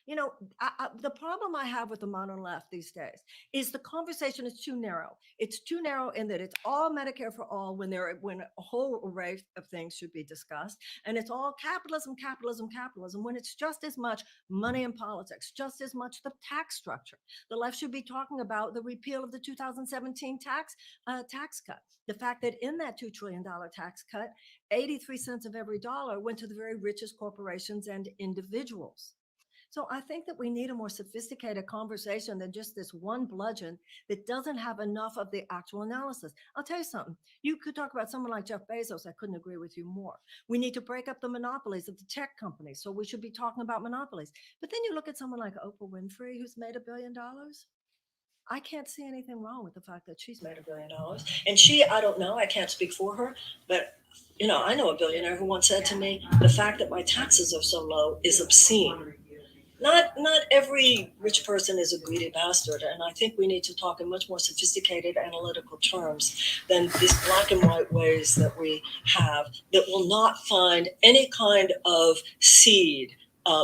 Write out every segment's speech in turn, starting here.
You know, the problem I have with the modern left these days is the conversation is too narrow. It's too narrow in that it's all Medicare for all when a whole array of things should be discussed, and it's all capitalism, capitalism, capitalism. When it's just as much money and politics, just as much the tax structure. The left should be talking about the repeal of the 2017 tax cut. The fact that in that $2 trillion tax cut, 83 cents of every dollar went to the very richest corporations and individuals. So I think that we need a more sophisticated conversation than just this one bludgeon that doesn't have enough of the actual analysis. I'll tell you something. You could talk about someone like Jeff Bezos. I couldn't agree with you more. We need to break up the monopolies of the tech companies. So we should be talking about monopolies. But then you look at someone like Oprah Winfrey, who's made $1 billion. I can't see anything wrong with the fact that she's made $1 billion. And I don't know, I can't speak for her, but I know a billionaire who once said to me, the fact that my taxes are so low is obscene. Not every rich person is a greedy bastard, and I think we need to talk in much more sophisticated analytical terms than these black and white ways that we have that will not find any kind of seed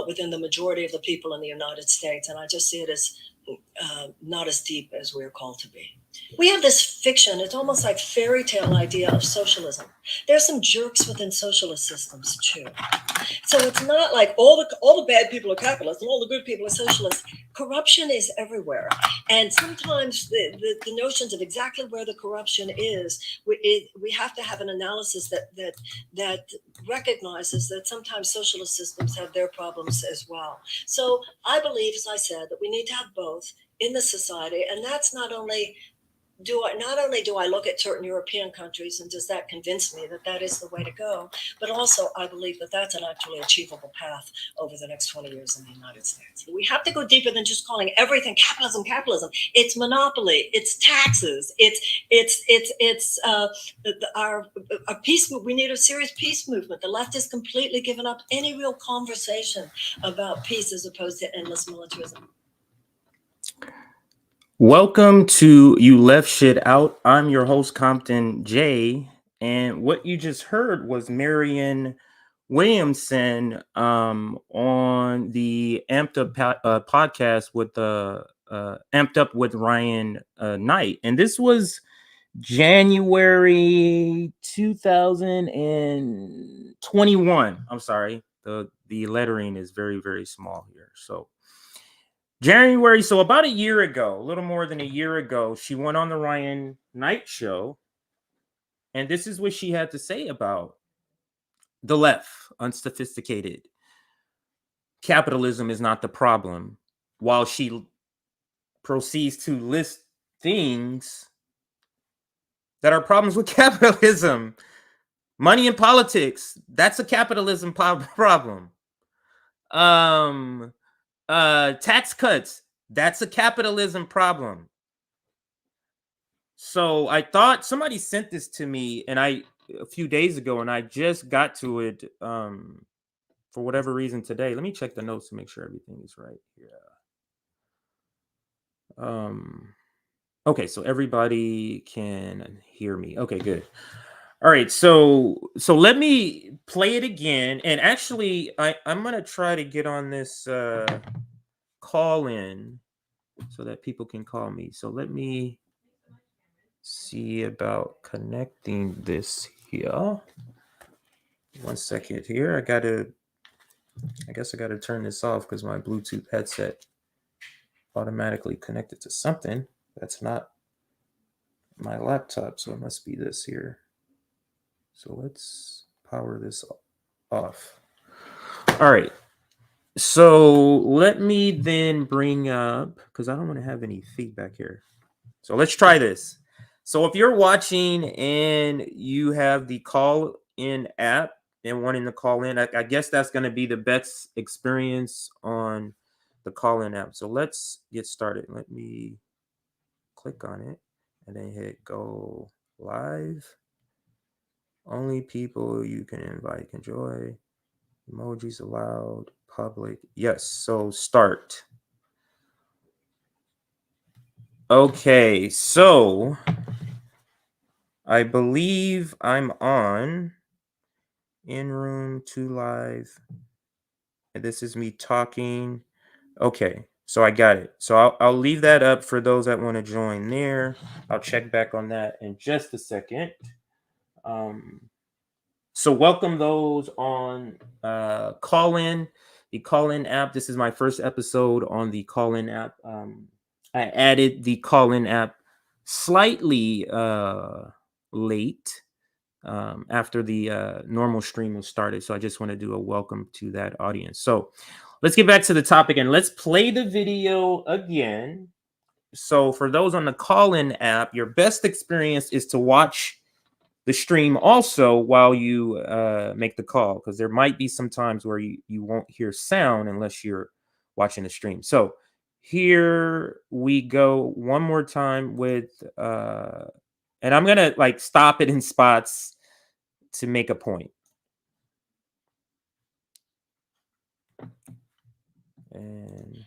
within the majority of the people in the United States. And I just see it as not as deep as we're called to be. We have this fiction, it's almost like fairy tale idea of socialism. There's some jerks within socialist systems too. So it's not like all the bad people are capitalists and all the good people are socialists. Corruption is everywhere. And sometimes the notions of exactly where the corruption is, we have to have an analysis that recognizes that sometimes socialist systems have their problems as well. So I believe, as I said, that we need to have both in the society. And that's not only do I look at certain European countries and does that convince me that that is the way to go, but also I believe that that's an actually achievable path over the next 20 years in the United States. We have to go deeper than just calling everything capitalism, capitalism. It's monopoly, it's taxes, it's our peace. We need a serious peace movement. The left has completely given up any real conversation about peace as opposed to endless militarism. Welcome to You Left Shit Out. I'm your host, Compton J. And what you just heard was Marianne Williamson on the Amped Up podcast with Amped Up with Ryan Knight. And this was January 2021. I'm sorry. The lettering is very, very small here. So January, so about a year ago, a little more than a year ago, she went on the Ryan Knight show, and this is what she had to say about the left, unsophisticated. Capitalism is not the problem, while she proceeds to list things that are problems with capitalism. Money and politics, that's a capitalism problem. Tax cuts, that's a capitalism problem. So I thought somebody sent this to me a few days ago, and I just got to it for whatever reason today. Let me check the notes to make sure everything is right here. Okay, so everybody can hear me. Okay, good. All right, so let me play it again. And actually, I'm gonna try to get on this call in so that people can call me. So let me see about connecting this here. 1 second here. I guess I gotta turn this off because my Bluetooth headset automatically connected to something that's not my laptop, so it must be this here. So let's power this off. All right. So let me then bring up, because I don't want to have any feedback here. So let's try this. So if you're watching and you have the call in app and wanting to call in, I guess that's going to be the best experience on the call in app. So let's get started. Let me click on it and then hit go live. Only people you can invite can join. Emojis allowed. Public. Yes. So start. Okay. So I believe I'm on in room 2 live. And this is me talking. Okay, so I got it. So I'll leave that up for those that want to join there. I'll check back on that in just a second. So welcome those on call in, the call in app. This is my first episode on the call in app. I added the call in app slightly late after the normal stream was started. So I just want to do a welcome to that audience. So let's get back to the topic and let's play the video again. So for those on the call in app, your best experience is to watch the stream also while you make the call, because there might be some times where you won't hear sound unless you're watching the stream. So here we go one more time with and I'm gonna like stop it in spots to make a point. And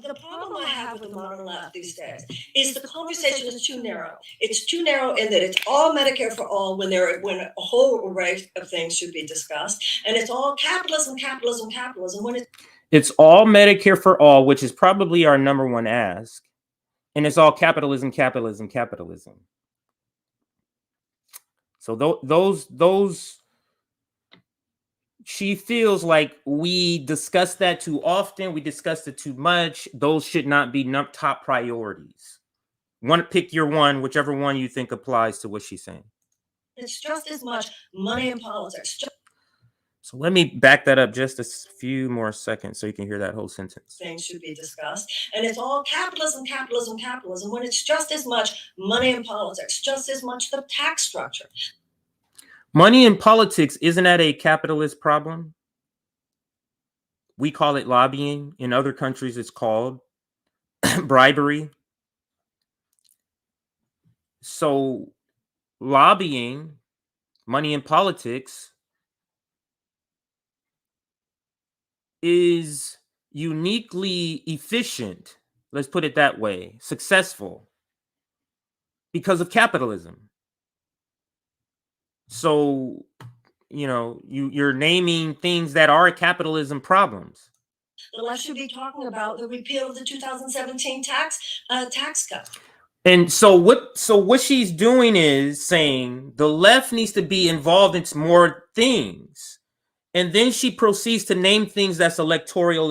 the problem I have with the modern left these days is the conversation is too narrow. It's too narrow in that it's all Medicare for all when a whole array of things should be discussed, and it's all capitalism, capitalism, capitalism. When it's all Medicare for all, which is probably our number one ask, and it's all capitalism, capitalism, capitalism. So those she feels like we discuss that too often. We discussed it too much. Those should not be top priorities. Pick your one, whichever one you think applies to what she's saying. It's just as much money in politics. So let me back that up just a few more seconds so you can hear that whole sentence. Things should be discussed, and it's all capitalism, capitalism, capitalism, when it's just as much money in politics, just as much the tax structure. Money in politics, isn't that a capitalist problem? We call it lobbying. In other countries, it's called bribery. So lobbying, money in politics, is uniquely efficient, let's put it that way, successful, because of capitalism. So, you're naming things that are capitalism problems. The left should be talking about the repeal of the 2017 tax cut. And so what she's doing is saying the left needs to be involved in more things. And then she proceeds to name things that's electoral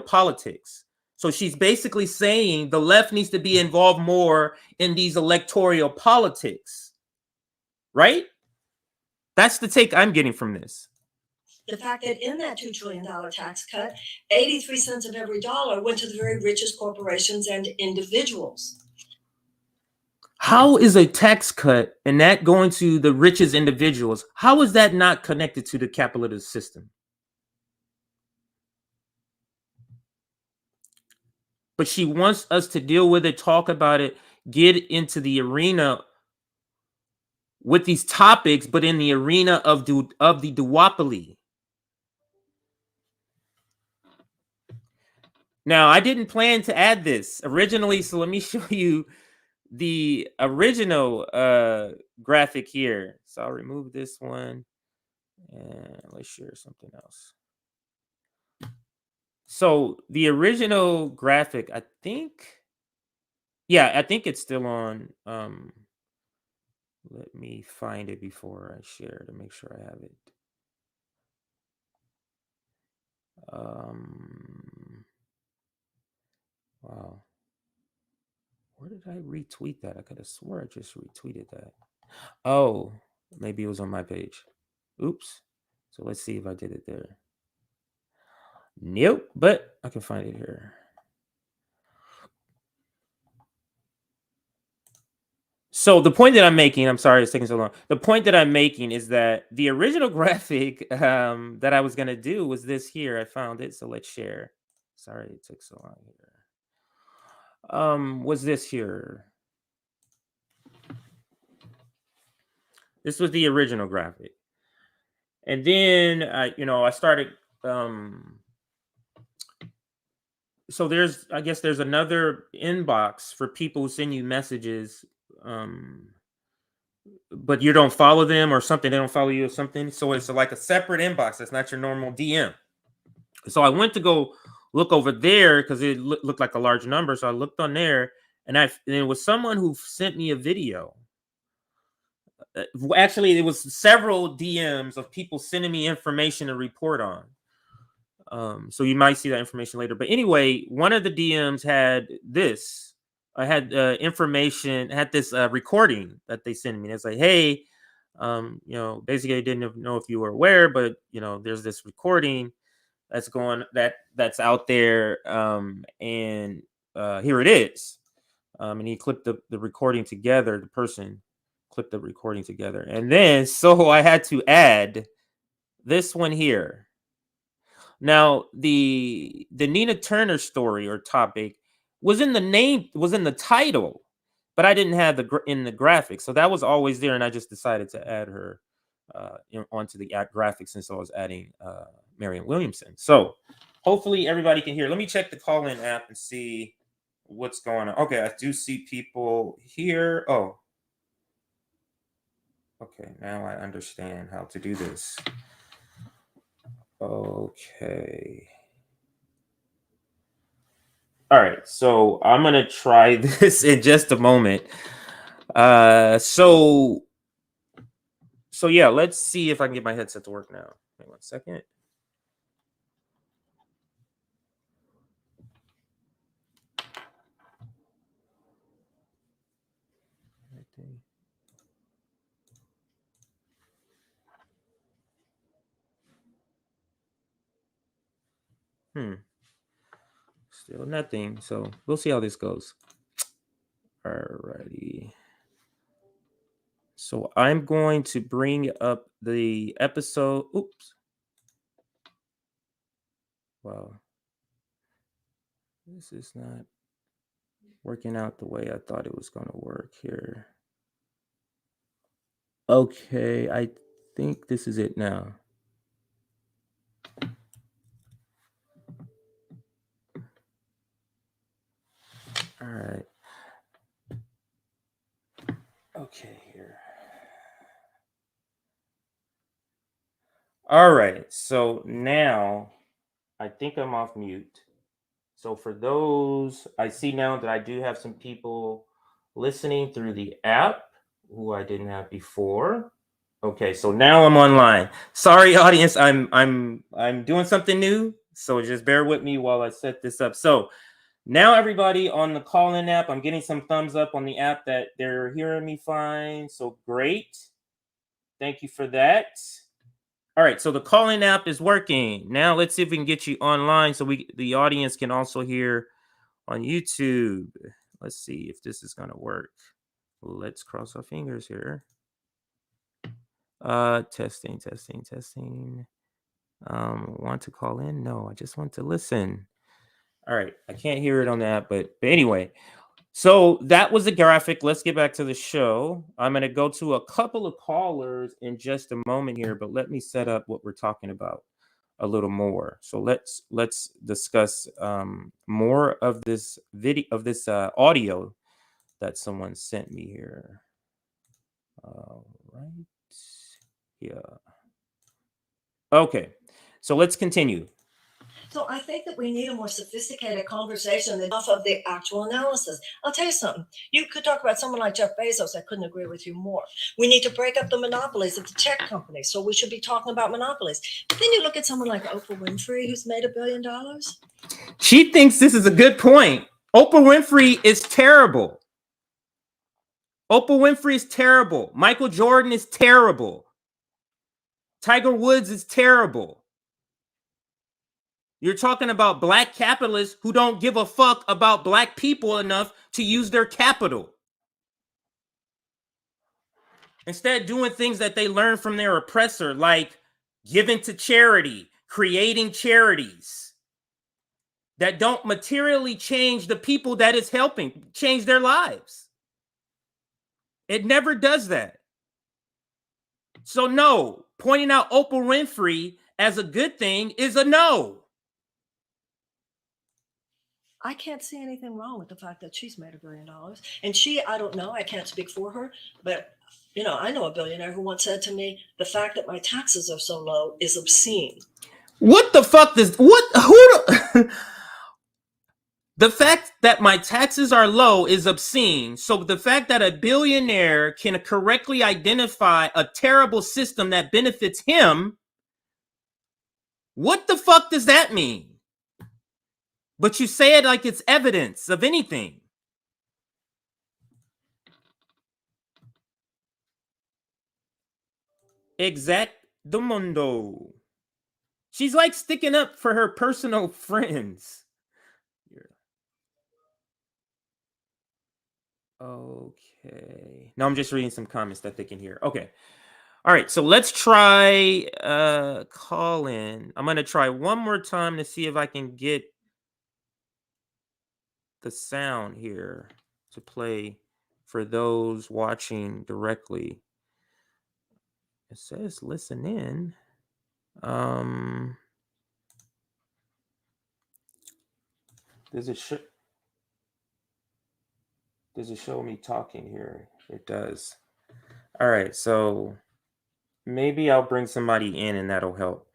politics. So she's basically saying the left needs to be involved more in these electoral politics. Right? That's the take I'm getting from this. The fact that in that $2 trillion tax cut, 83 cents of every dollar went to the very richest corporations and individuals. How is a tax cut and that going to the richest individuals? How is that not connected to the capitalist system? But she wants us to deal with it, talk about it, get into the arena with these topics, but in the arena of the duopoly. Now, I didn't plan to add this originally, so let me show you the original graphic here. So I'll remove this one and let's share something else. So the original graphic, I think it's still on. Let me find it before I share to make sure I have it. Wow. Where did I retweet that? I could have swore I just retweeted that. Oh, maybe it was on my page. Oops. So let's see if I did it there. Nope, but I can find it here. So the point that I'm making, I'm sorry it's taking so long. The point that I'm making is that the original graphic that I was going to do was this here. I found it, so let's share. Sorry it took so long here. Was this here? This was the original graphic. And then, I started, so I guess there's another inbox for people who send you messages, but you don't follow them or something. They don't follow you or something. So it's like a separate inbox. That's not your normal DM. So I went to go look over there because it looked like a large number. So I looked on there, and it was someone who sent me a video. Actually, it was several DMs of people sending me information to report on. So you might see that information later. But anyway, one of the DMs had this. I had information, had this recording that they sent me. And it's like, hey, basically I didn't know if you were aware, but there's this recording that's out there, and here it is. And he clipped the recording together. The person clipped the recording together, and then so I had to add this one here. Now, the Nina Turner story or topic was in the title, but I didn't have in the graphics, so that was always there, and I just decided to add her onto the graphics since I was adding Marianne Williamson. So hopefully everybody can hear. Let me check the call-in app and see what's going on. Okay, I do see people here. Oh, okay, now I understand how to do this. Okay. All right, so I'm gonna try this in just a moment. So yeah, let's see if I can get my headset to work now. Wait 1 second. Still nothing. So we'll see how this goes. Alrighty. So I'm going to bring up the episode. Oops. Wow. This is not working out the way I thought it was going to work here. Okay, I think this is it now. All right. Okay, here. All right, so now I think I'm off mute. So for those, I see now that I do have some people listening through the app who I didn't have before. Okay, so now I'm online. Sorry, audience, I'm doing something new, so just bear with me while I set this up. So now everybody on the call-in app, I'm getting some thumbs up on the app that they're hearing me fine. So great. Thank you for that. All right, so the call-in app is working. Now let's see if we can get you online so the audience can also hear on YouTube. Let's see if this is gonna work. Let's cross our fingers here. Testing. Want to call in? No, I just want to listen. All right, I can't hear it on the app, but anyway. So that was the graphic. Let's get back to the show. I'm going to go to a couple of callers in just a moment here, but let me set up what we're talking about a little more. So let's discuss more of this video, of this audio that someone sent me here. All right. Yeah. Okay. So let's continue. So I think that we need a more sophisticated conversation enough of the actual analysis. I'll tell you something. You could talk about someone like Jeff Bezos. I couldn't agree with you more. We need to break up the monopolies of the tech companies. So we should be talking about monopolies. But then you look at someone like Oprah Winfrey, who's made $1 billion. She thinks this is a good point. Oprah Winfrey is terrible. Oprah Winfrey is terrible. Michael Jordan is terrible. Tiger Woods is terrible. You're talking about black capitalists who don't give a fuck about black people enough to use their capital. Instead, doing things that they learn from their oppressor, like giving to charity, creating charities that don't materially change the people that it's helping, change their lives. It never does that. So no, pointing out Oprah Winfrey as a good thing is a no. I can't see anything wrong with the fact that she's made $1 billion. And I don't know, I can't speak for her, but I know a billionaire who once said to me, the fact that my taxes are so low is obscene. What the fuck The fact that my taxes are low is obscene. So the fact that a billionaire can correctly identify a terrible system that benefits him, what the fuck does that mean? But you say it like it's evidence of anything. Exactamundo. She's like sticking up for her personal friends. Okay. No, I'm just reading some comments that they can hear. Okay. All right. So let's try call in. I'm going to try one more time to see if I can get the sound here to play for those watching directly. It says listen in. Does it show me talking here? It does. All right, so maybe I'll bring somebody in and that'll help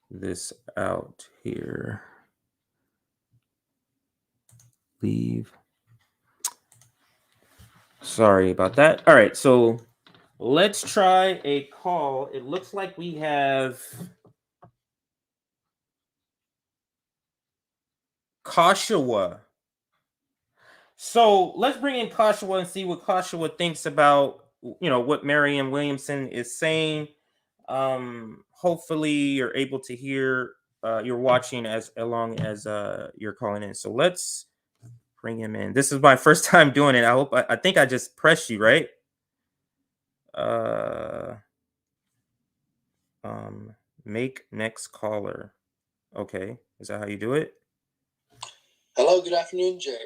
this out here. Leave. Sorry about that. All right, so let's try a call. It looks like we have Kashawa. So let's bring in Kashawa and see what Kashawa thinks about, what Marianne Williamson is saying. Hopefully you're able to hear, you're watching as long as you're calling in. So let's bring him in. This is my first time doing it. I think I just pressed you, right? Make next caller. Okay, is that how you do it? Hello, good afternoon, Jay.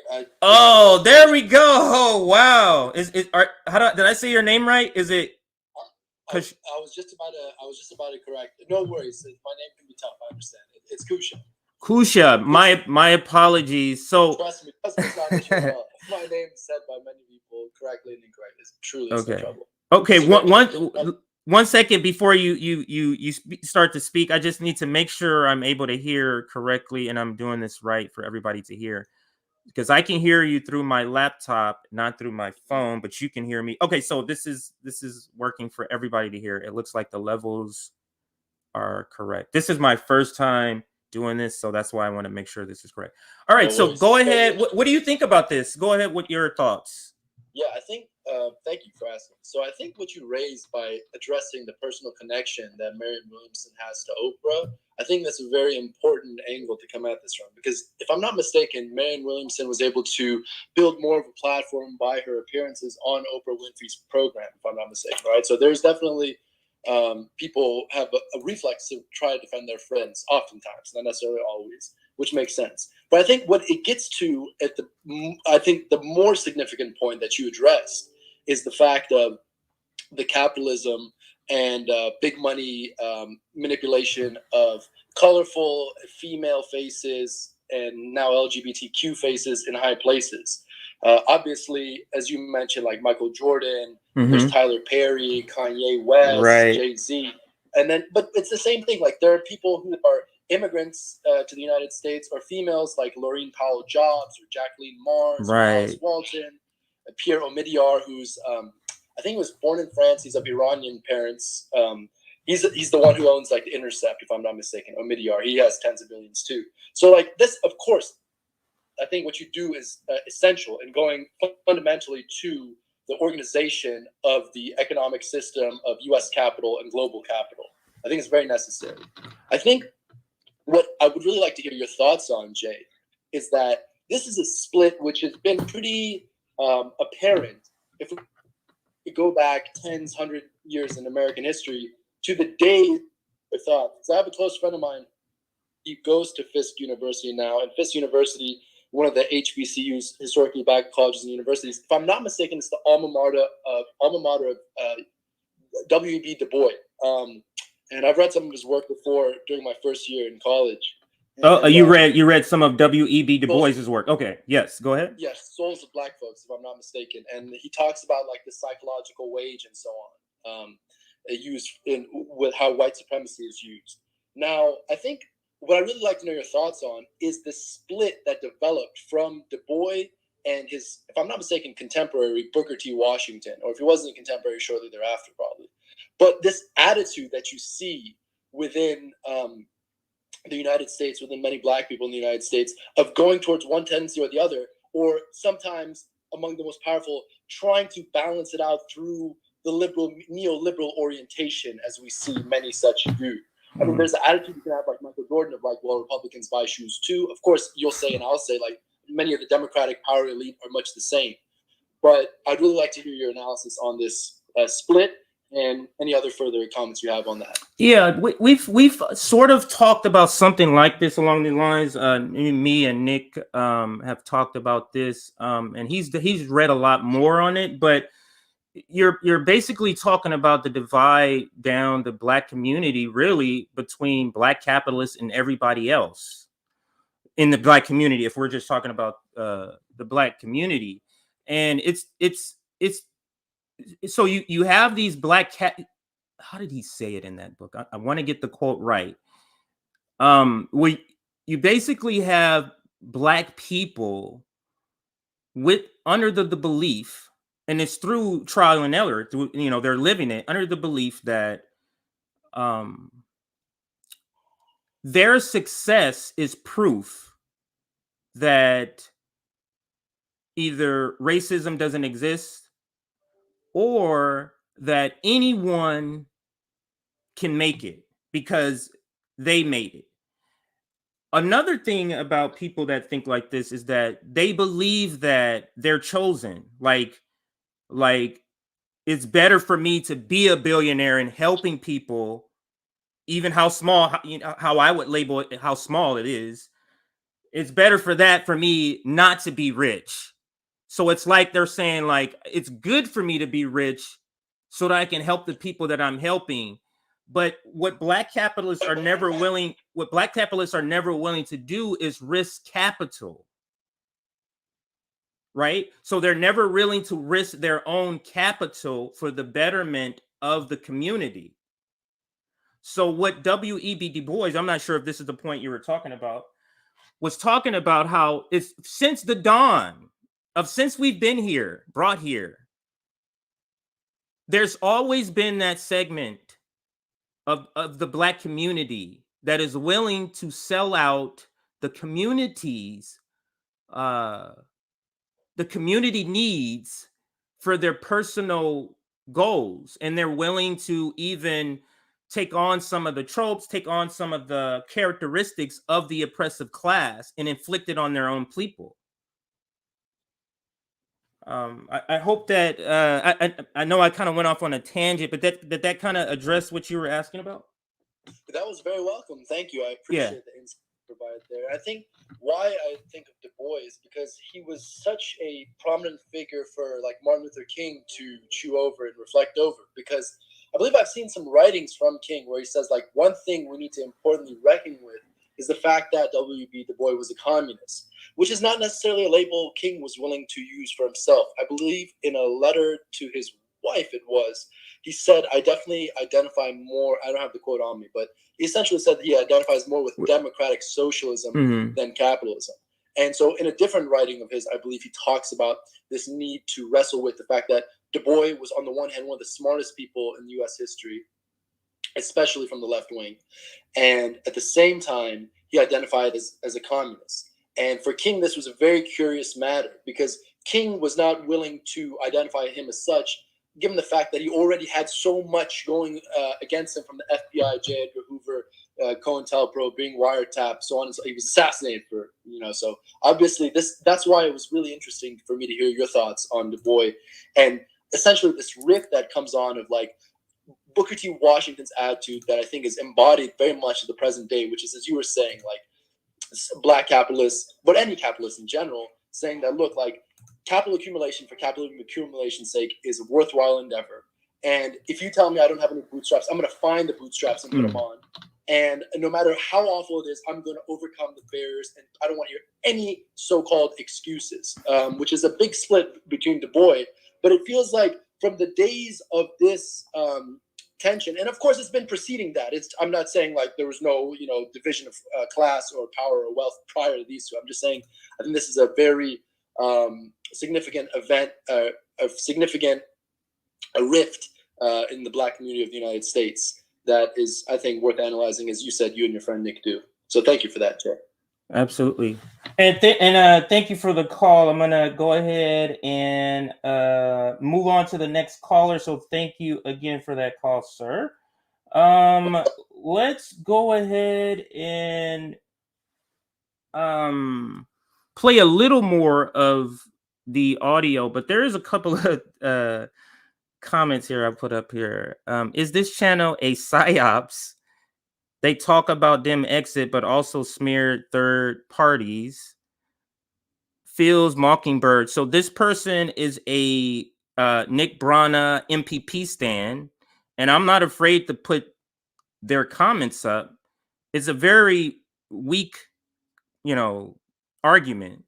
Oh, there we go. Oh, wow. Did I say your name right? Is it? I was just about to correct. No worries. My name can be tough. I understand. It's Kusha. Kusha. My apologies. So trust me, it's not an issue at all. My name is said by many people correctly and incorrectly. It's truly no trouble. Okay. One second before you start to speak, I just need to make sure I'm able to hear correctly and I'm doing this right for everybody to hear, because I can hear you through my laptop, not through my phone, but you can hear me. Okay, so this is working for everybody to hear. It looks like the levels are correct. This is my first time doing this, so that's why I want to make sure this is correct. All right, so go ahead. What do you think about this? Go ahead with your thoughts. Yeah, I think, thank you for asking. So I think what you raised by addressing the personal connection that Marianne Williamson has to Oprah, I think that's a very important angle to come at this from. Because if I'm not mistaken, Marianne Williamson was able to build more of a platform by her appearances on Oprah Winfrey's program, if I'm not mistaken, right? So there's definitely people have a reflex to try to defend their friends, oftentimes, not necessarily always, which makes sense. But I think what it gets to I think the more significant point that you addressed is the fact of the capitalism and big money manipulation of colorful female faces and now LGBTQ faces in high places. Obviously, as you mentioned, like Michael Jordan, there's Tyler Perry, Kanye West, right. Jay-Z. And then, but it's the same thing. Like there are people who are immigrants to the United States, or females like Laureen Powell Jobs or Jacqueline Mars, right. or Alice Walton, Pierre Omidyar, who's I think he was born in France. He's of Iranian parents. He's the one who owns like The Intercept, if I'm not mistaken. Omidyar, he has tens of billions too. So like this, of course, I think what you do is essential in going fundamentally to the organization of the economic system of U.S. capital and global capital. I think it's very necessary. I think what I would really like to hear your thoughts on, Jay, is that this is a split which has been pretty apparent. If we go back tens, 100 years in American history to the day I thought, because I have a close friend of mine, he goes to Fisk University now, and Fisk University, one of the HBCUs, historically black colleges and universities, if I'm not mistaken, it's the alma mater of W.E.B. Du Bois. And I've read some of his work before during my first year in college. And, you read some of W.E.B. Du Bois's work. Okay, yes, go ahead. Yes, Souls of Black Folks, if I'm not mistaken, and he talks about like the psychological wage and so on, used with how white supremacy is used. Now, I think what I really like to know your thoughts on is the split that developed from Du Bois and his, if I'm not mistaken, contemporary Booker T. Washington, or if he wasn't a contemporary, shortly thereafter, probably. But this attitude that you see within the United States, within many Black people in the United States, of going towards one tendency or the other, or sometimes among the most powerful, trying to balance it out through the liberal, neoliberal orientation, as we see many such do. I mean, there's the attitude you can have, like Michael Jordan, of like, well, Republicans buy shoes too. Of course, you'll say, and I'll say, like, many of the Democratic power elite are much the same. But I'd really like to hear your analysis on this split and any other further comments you have on that. Yeah, we've sort of talked about something like this along the lines. Me and Nick have talked about this, and he's read a lot more on it. But you're basically talking about the divide down the Black community, really, between Black capitalists and everybody else in the Black community. If we're just talking about the Black community, and it's so you have these Black how did he say it in that book? I want to get the quote right. Where you basically have Black people under the belief, and it's through trial and error, through, they're living it under the belief that their success is proof that either racism doesn't exist or that anyone can make it because they made it. Another thing about people that think like this is that they believe that they're chosen. Like it's better for me to be a billionaire and helping people, even how small, how I would label it, how small it is. It's better for that for me not to be rich. So it's like they're saying, like, it's good for me to be rich so that I can help the people that I'm helping. But what Black capitalists are never willing to do is risk capital. Right? So they're never willing to risk their own capital for the betterment of the community. So what W.E.B. Du Bois, I'm not sure if this is the point you were talking about, was talking about how it's since the dawn of, since we've been here, brought here, there's always been that segment of the Black community that is willing to sell out the community's the community needs for their personal goals, and they're willing to even take on some of the tropes, take on some of the characteristics of the oppressive class and inflict it on their own people. I hope that I know I kind of went off on a tangent, but that kind of addressed what you were asking about. That was very welcome. Thank you. I appreciate the insight provided there. I think why I think of Du Bois is because he was such a prominent figure for like Martin Luther King to chew over and reflect over, because I believe I've seen some writings from King where he says, like, one thing we need to importantly reckon with is the fact that W.B. Du Bois was a communist, which is not necessarily a label King was willing to use for himself. I believe in a letter to his wife, he said, I definitely identify more, I don't have the quote on me, but he essentially said that he identifies more with democratic socialism than capitalism. And so in a different writing of his, I believe he talks about this need to wrestle with the fact that Du Bois was, on the one hand, one of the smartest people in U.S. history, especially from the left wing. And at the same time, he identified as a communist. And for King, this was a very curious matter, because King was not willing to identify him as such, given the fact that he already had so much going against him from the FBI, J. Edgar Hoover, COINTELPRO, being wiretapped, so on and so. He was assassinated for, so obviously that's why it was really interesting for me to hear your thoughts on Du Bois, and essentially this rift that comes on of like Booker T. Washington's attitude that I think is embodied very much in the present day, which is, as you were saying, like Black capitalists, but any capitalists in general, saying that, look, like, capital accumulation for capital accumulation's sake is a worthwhile endeavor. And if you tell me I don't have any bootstraps, I'm going to find the bootstraps and put them on. And no matter how awful it is, I'm going to overcome the barriers. And I don't want to hear any so-called excuses, which is a big split between Du Bois. But it feels like from the days of this tension, and of course it's been preceding that. I'm not saying like there was no division of class or power or wealth prior to these two. I'm just saying I think this is a very significant event, a significant rift in the Black community of the United States that is, I think, worth analyzing, as you said, you and your friend Nick do. So thank you for that, Jay. Absolutely. And thank you for the call. I'm gonna go ahead and move on to the next caller. So thank you again for that call, sir. Let's go ahead and play a little more of the audio, but there is a couple of comments here I put up here. Is this channel a psyops? They talk about DEM exit, but also smear third parties. Feels Mockingbird. So this person is a Nick Brana MPP stan, and I'm not afraid to put their comments up. It's a very weak, argument.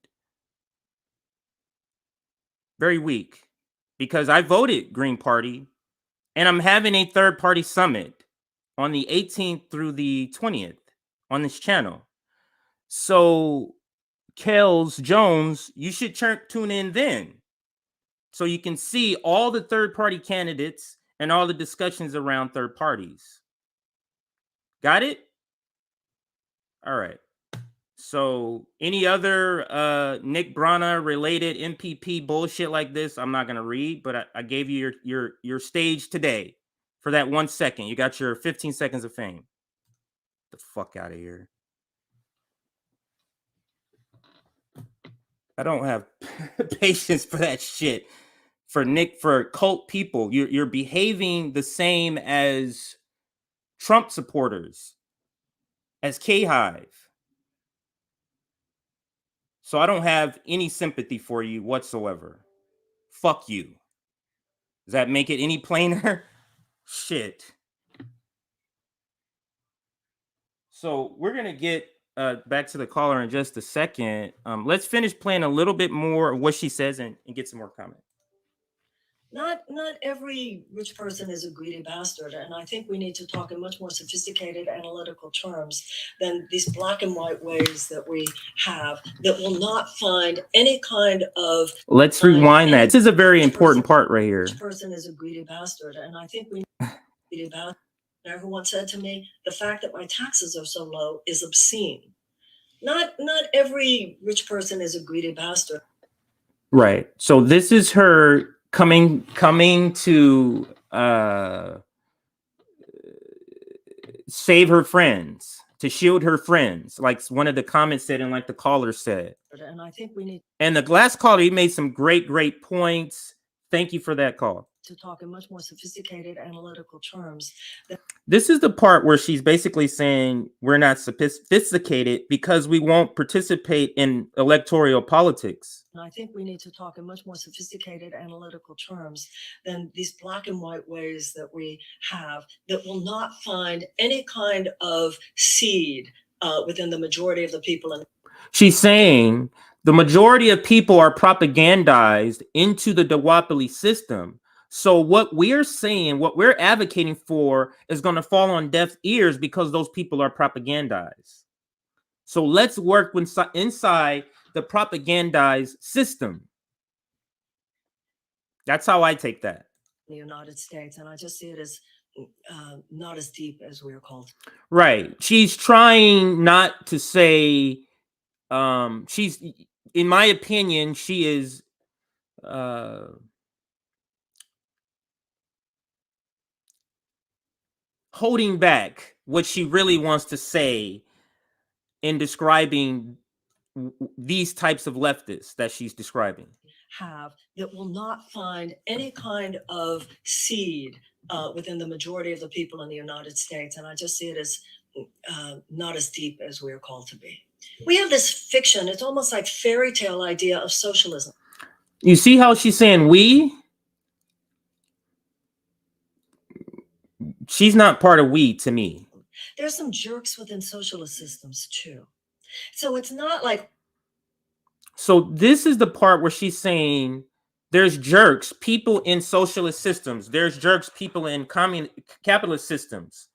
Very weak, because I voted Green Party, and I'm having a third party summit on the 18th through the 20th on this channel. So Kels Jones, you should tune in then, so you can see all the third party candidates and all the discussions around third parties. Got it? All right. So any other Nick Brana related MPP bullshit like this, I'm not gonna read, but I gave you your stage today for that 1 second. You got your 15 seconds of fame. Get the fuck out of here. I don't have patience for that shit. For cult people, you're behaving the same as Trump supporters, as K-Hive. So I don't have any sympathy for you whatsoever. Fuck you. Does that make it any plainer? Shit. So we're gonna get back to the caller in just a second. Let's finish playing a little bit more of what she says and get some more comments. Not every rich person is a greedy bastard, and I think we need to talk in much more sophisticated analytical terms than these black and white ways that we have that will not find any kind of. Let's rewind that. This is a very important part right here. Rich person is a greedy bastard, and I think we need a greedy bastard. Who once said to me, the fact that my taxes are so low is obscene. Not every rich person is a greedy bastard. Right. So this is her coming to save her friends, to shield her friends, like one of the comments said and like the caller said. And I think we need. And the last caller, he made some great points. Thank you for that call. To talk in much more sophisticated analytical terms. This is the part where she's basically saying we're not sophisticated because we won't participate in electoral politics. And I think we need to talk in much more sophisticated analytical terms than these black and white ways that we have that will not find any kind of seed within the majority of the people. She's saying the majority of people are propagandized into the duopoly system. So what we're saying, what we're advocating for is going to fall on deaf ears because those people are propagandized. So let's work inside the propagandized system. That's how I take that. The United States, and I just see it as not as deep as we're called. Right. She's trying not to say, she's, in my opinion, she is holding back what she really wants to say in describing these types of leftists that she's describing. Have that will not find any kind of seed within the majority of the people in the United States. And I just see it as not as deep as we're called to be. We have this fiction, it's almost like fairy tale idea of socialism. You see how she's saying we? She's not part of we to me. There's some jerks within socialist systems too. So it's not like. So this is the part where she's saying There's jerks, people in socialist systems. There's jerks, people in capitalist systems.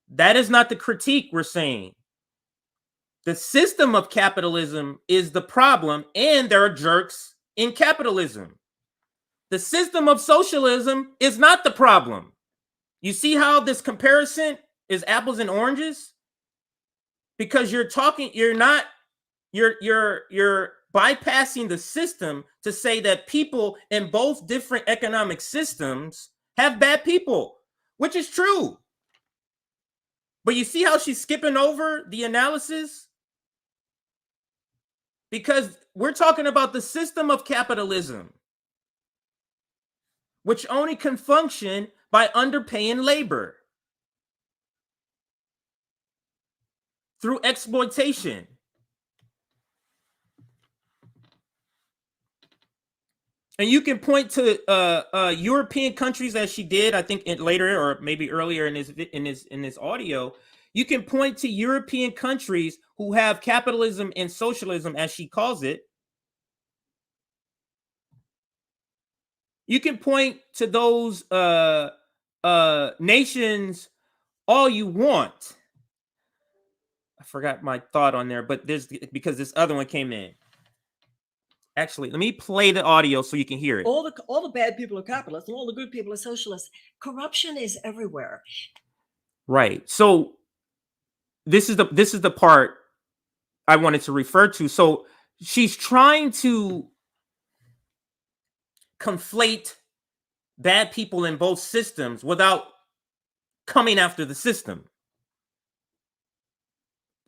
That is not the critique we're saying. The system of capitalism is the problem, and there are jerks in capitalism. The system of socialism is not the problem. You see how this comparison is apples and oranges? Because you're bypassing the system to say that people in both different economic systems have bad people, which is true. But you see how she's skipping over the analysis? Because we're talking about the system of capitalism, which only can function by underpaying labor through exploitation. And you can point to European countries, as she did, I think later or maybe earlier in this audio. You can point to European countries who have capitalism and socialism, as she calls it. You can point to those nations all you want. I forgot my thought on there, but because this other one came in. Actually, let me play the audio so you can hear it. All the bad people are capitalists and all the good people are socialists. Corruption is everywhere. Right. So this is the part I wanted to refer to. So she's trying to conflate bad people in both systems without coming after the system.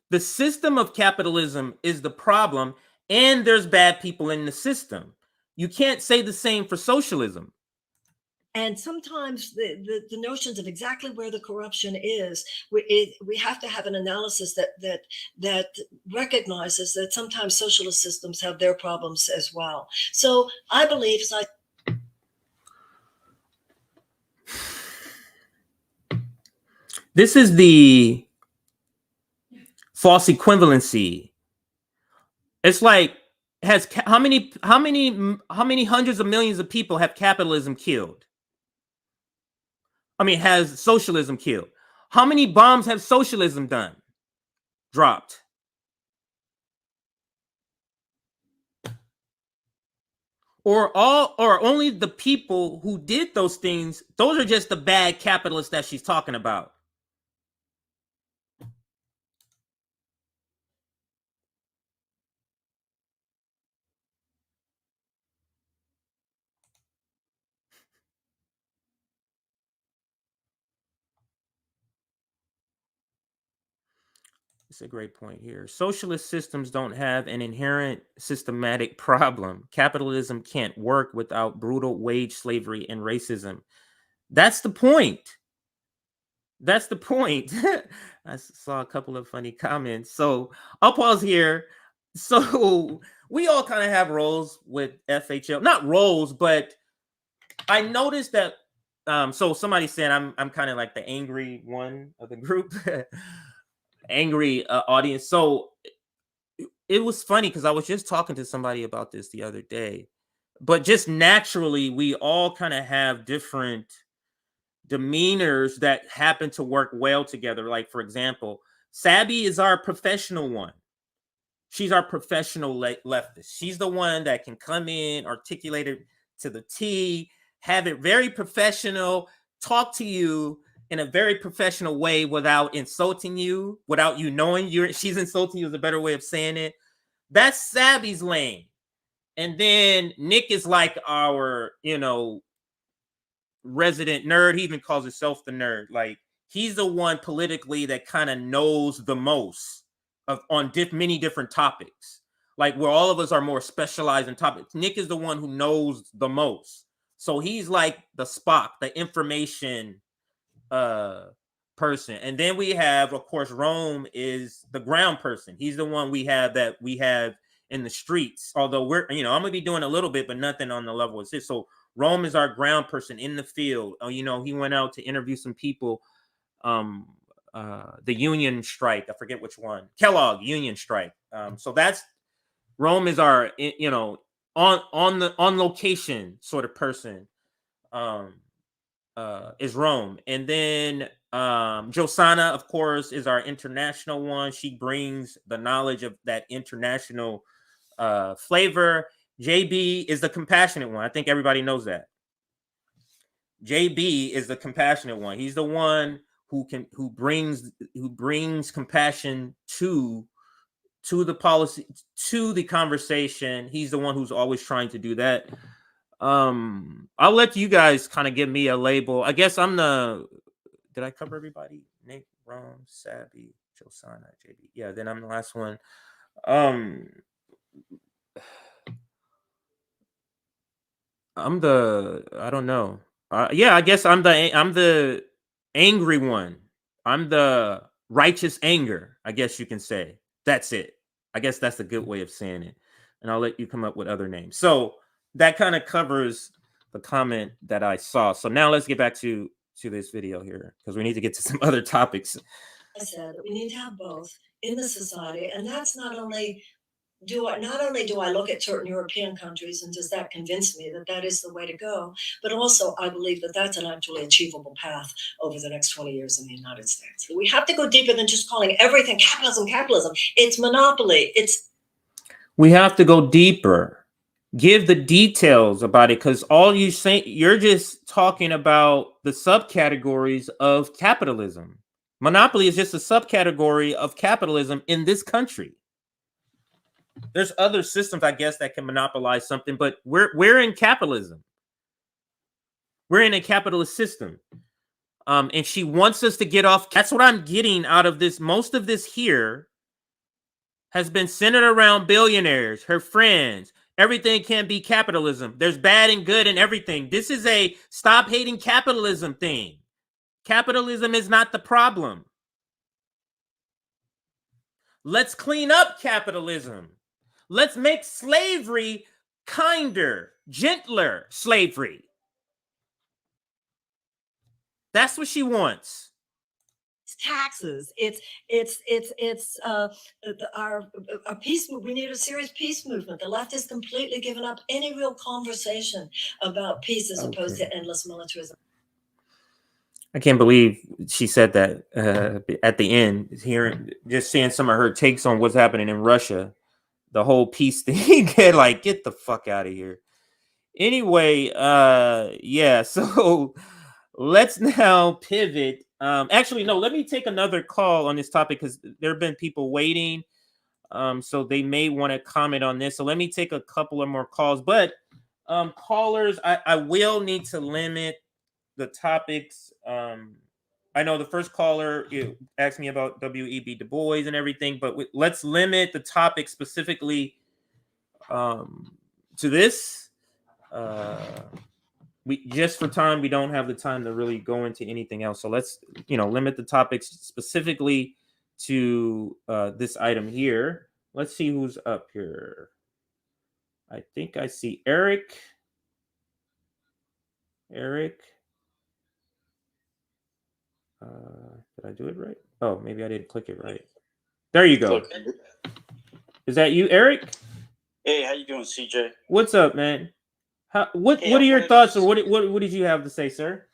The system of capitalism is the problem, and there's bad people in the system. You can't say the same for socialism. And sometimes the notions of exactly where the corruption is, we have to have an analysis that recognizes that sometimes socialist systems have their problems as well. So I believe, this is the false equivalency. It's like, how many hundreds of millions of people have capitalism killed? I mean, has socialism killed? How many bombs have socialism dropped? Or only the people who did those things, those are just the bad capitalists that she's talking about. It's a great point here. Socialist systems don't have an inherent systematic problem. Capitalism can't work without brutal wage slavery and racism. That's the point. That's the point. I saw a couple of funny comments. So I'll pause here. So we all kind of have roles with FHL. Not roles, but I noticed that so somebody said I'm kind of like the angry one of the group. Angry audience. So it was funny because I was just talking to somebody about this the other day, but just naturally we all kind of have different demeanors that happen to work well together. Like, for example, Sabby is our professional one. She's our professional leftist. She's the one that can come in, articulate it to the T, have it very professional, talk to you in a very professional way without insulting you, without you knowing she's insulting you is a better way of saying it. That's Sabby's lane. And then Nick is like our, resident nerd. He even calls himself the nerd. Like, he's the one politically that kind of knows the most on many different topics. Like, where all of us are more specialized in topics. Nick is the one who knows the most. So he's like the Spock, the information person. And then we have, of course, Rome is the ground person. He's the one we have in the streets. Although we're, I'm gonna be doing a little bit, but nothing on the level of this. So Rome is our ground person in the field. He went out to interview some people. The union strike, I forget which one. Kellogg union strike. So that's Rome is our, on location sort of person is Rome. And then Josana, of course, is our international one. She brings the knowledge of that international flavor. JB is the compassionate one. I think everybody knows that. JB is the compassionate one. He's the one who brings compassion to the policy, to the conversation. He's the one who's always trying to do that. I'll let you guys kind of give me a label. I guess I'm did I cover everybody? Nick, Rome, Sabby, Josana, JB. Yeah, then I'm the last one. I don't know. Yeah, I guess I'm the angry one. I'm the righteous anger, I guess you can say. That's it. I guess that's a good way of saying it. And I'll let you come up with other names. So that kind of covers the comment that I saw. So now let's get back to this video here, because we need to get to some other topics. I said that we need to have both in the society, and that's not only do I look at certain European countries and does that convince me that that is the way to go, but also I believe that that's an actually achievable path over the next 20 years in the United States. We have to go deeper than just calling everything capitalism. It's monopoly. We have to go deeper. Give the details about it, because all you say, you're just talking about the subcategories of capitalism. Monopoly is just a subcategory of capitalism in this country. There's other systems, I guess, that can monopolize something, but we're in capitalism. We're in a capitalist system. And she wants us to get off. That's what I'm getting out of this. Most of this here has been centered around billionaires, her friends. Everything can be capitalism. There's bad and good and everything. This is a stop hating capitalism thing. Capitalism is not the problem. Let's clean up capitalism. Let's make slavery kinder, gentler slavery. That's what she wants. Taxes. It's our peace movement. We need a serious peace movement. The left has completely given up any real conversation about peace as opposed to endless militarism. I can't believe she said that at the end. Hearing, just seeing some of her takes on what's happening in Russia, the whole peace thing. Like, get the fuck out of here. Anyway, yeah. So let's now pivot. Actually, no. Let me take another call on this topic, because there have been people waiting. So they may want to comment on this. So let me take a couple of more calls. But callers, I will need to limit the topics. I know the first caller asked me about W.E.B. Du Bois and everything, but let's limit the topic specifically to this. We just for time, we don't have the time to really go into anything else. So let's limit the topics specifically to this item here. Let's see who's up here. I think I see Eric. Did I do it right? Oh, maybe I didn't click it right. There you go. Is that you, Eric? Hey, how you doing, CJ? What's up, man? What are your thoughts, or what did you have to say, sir?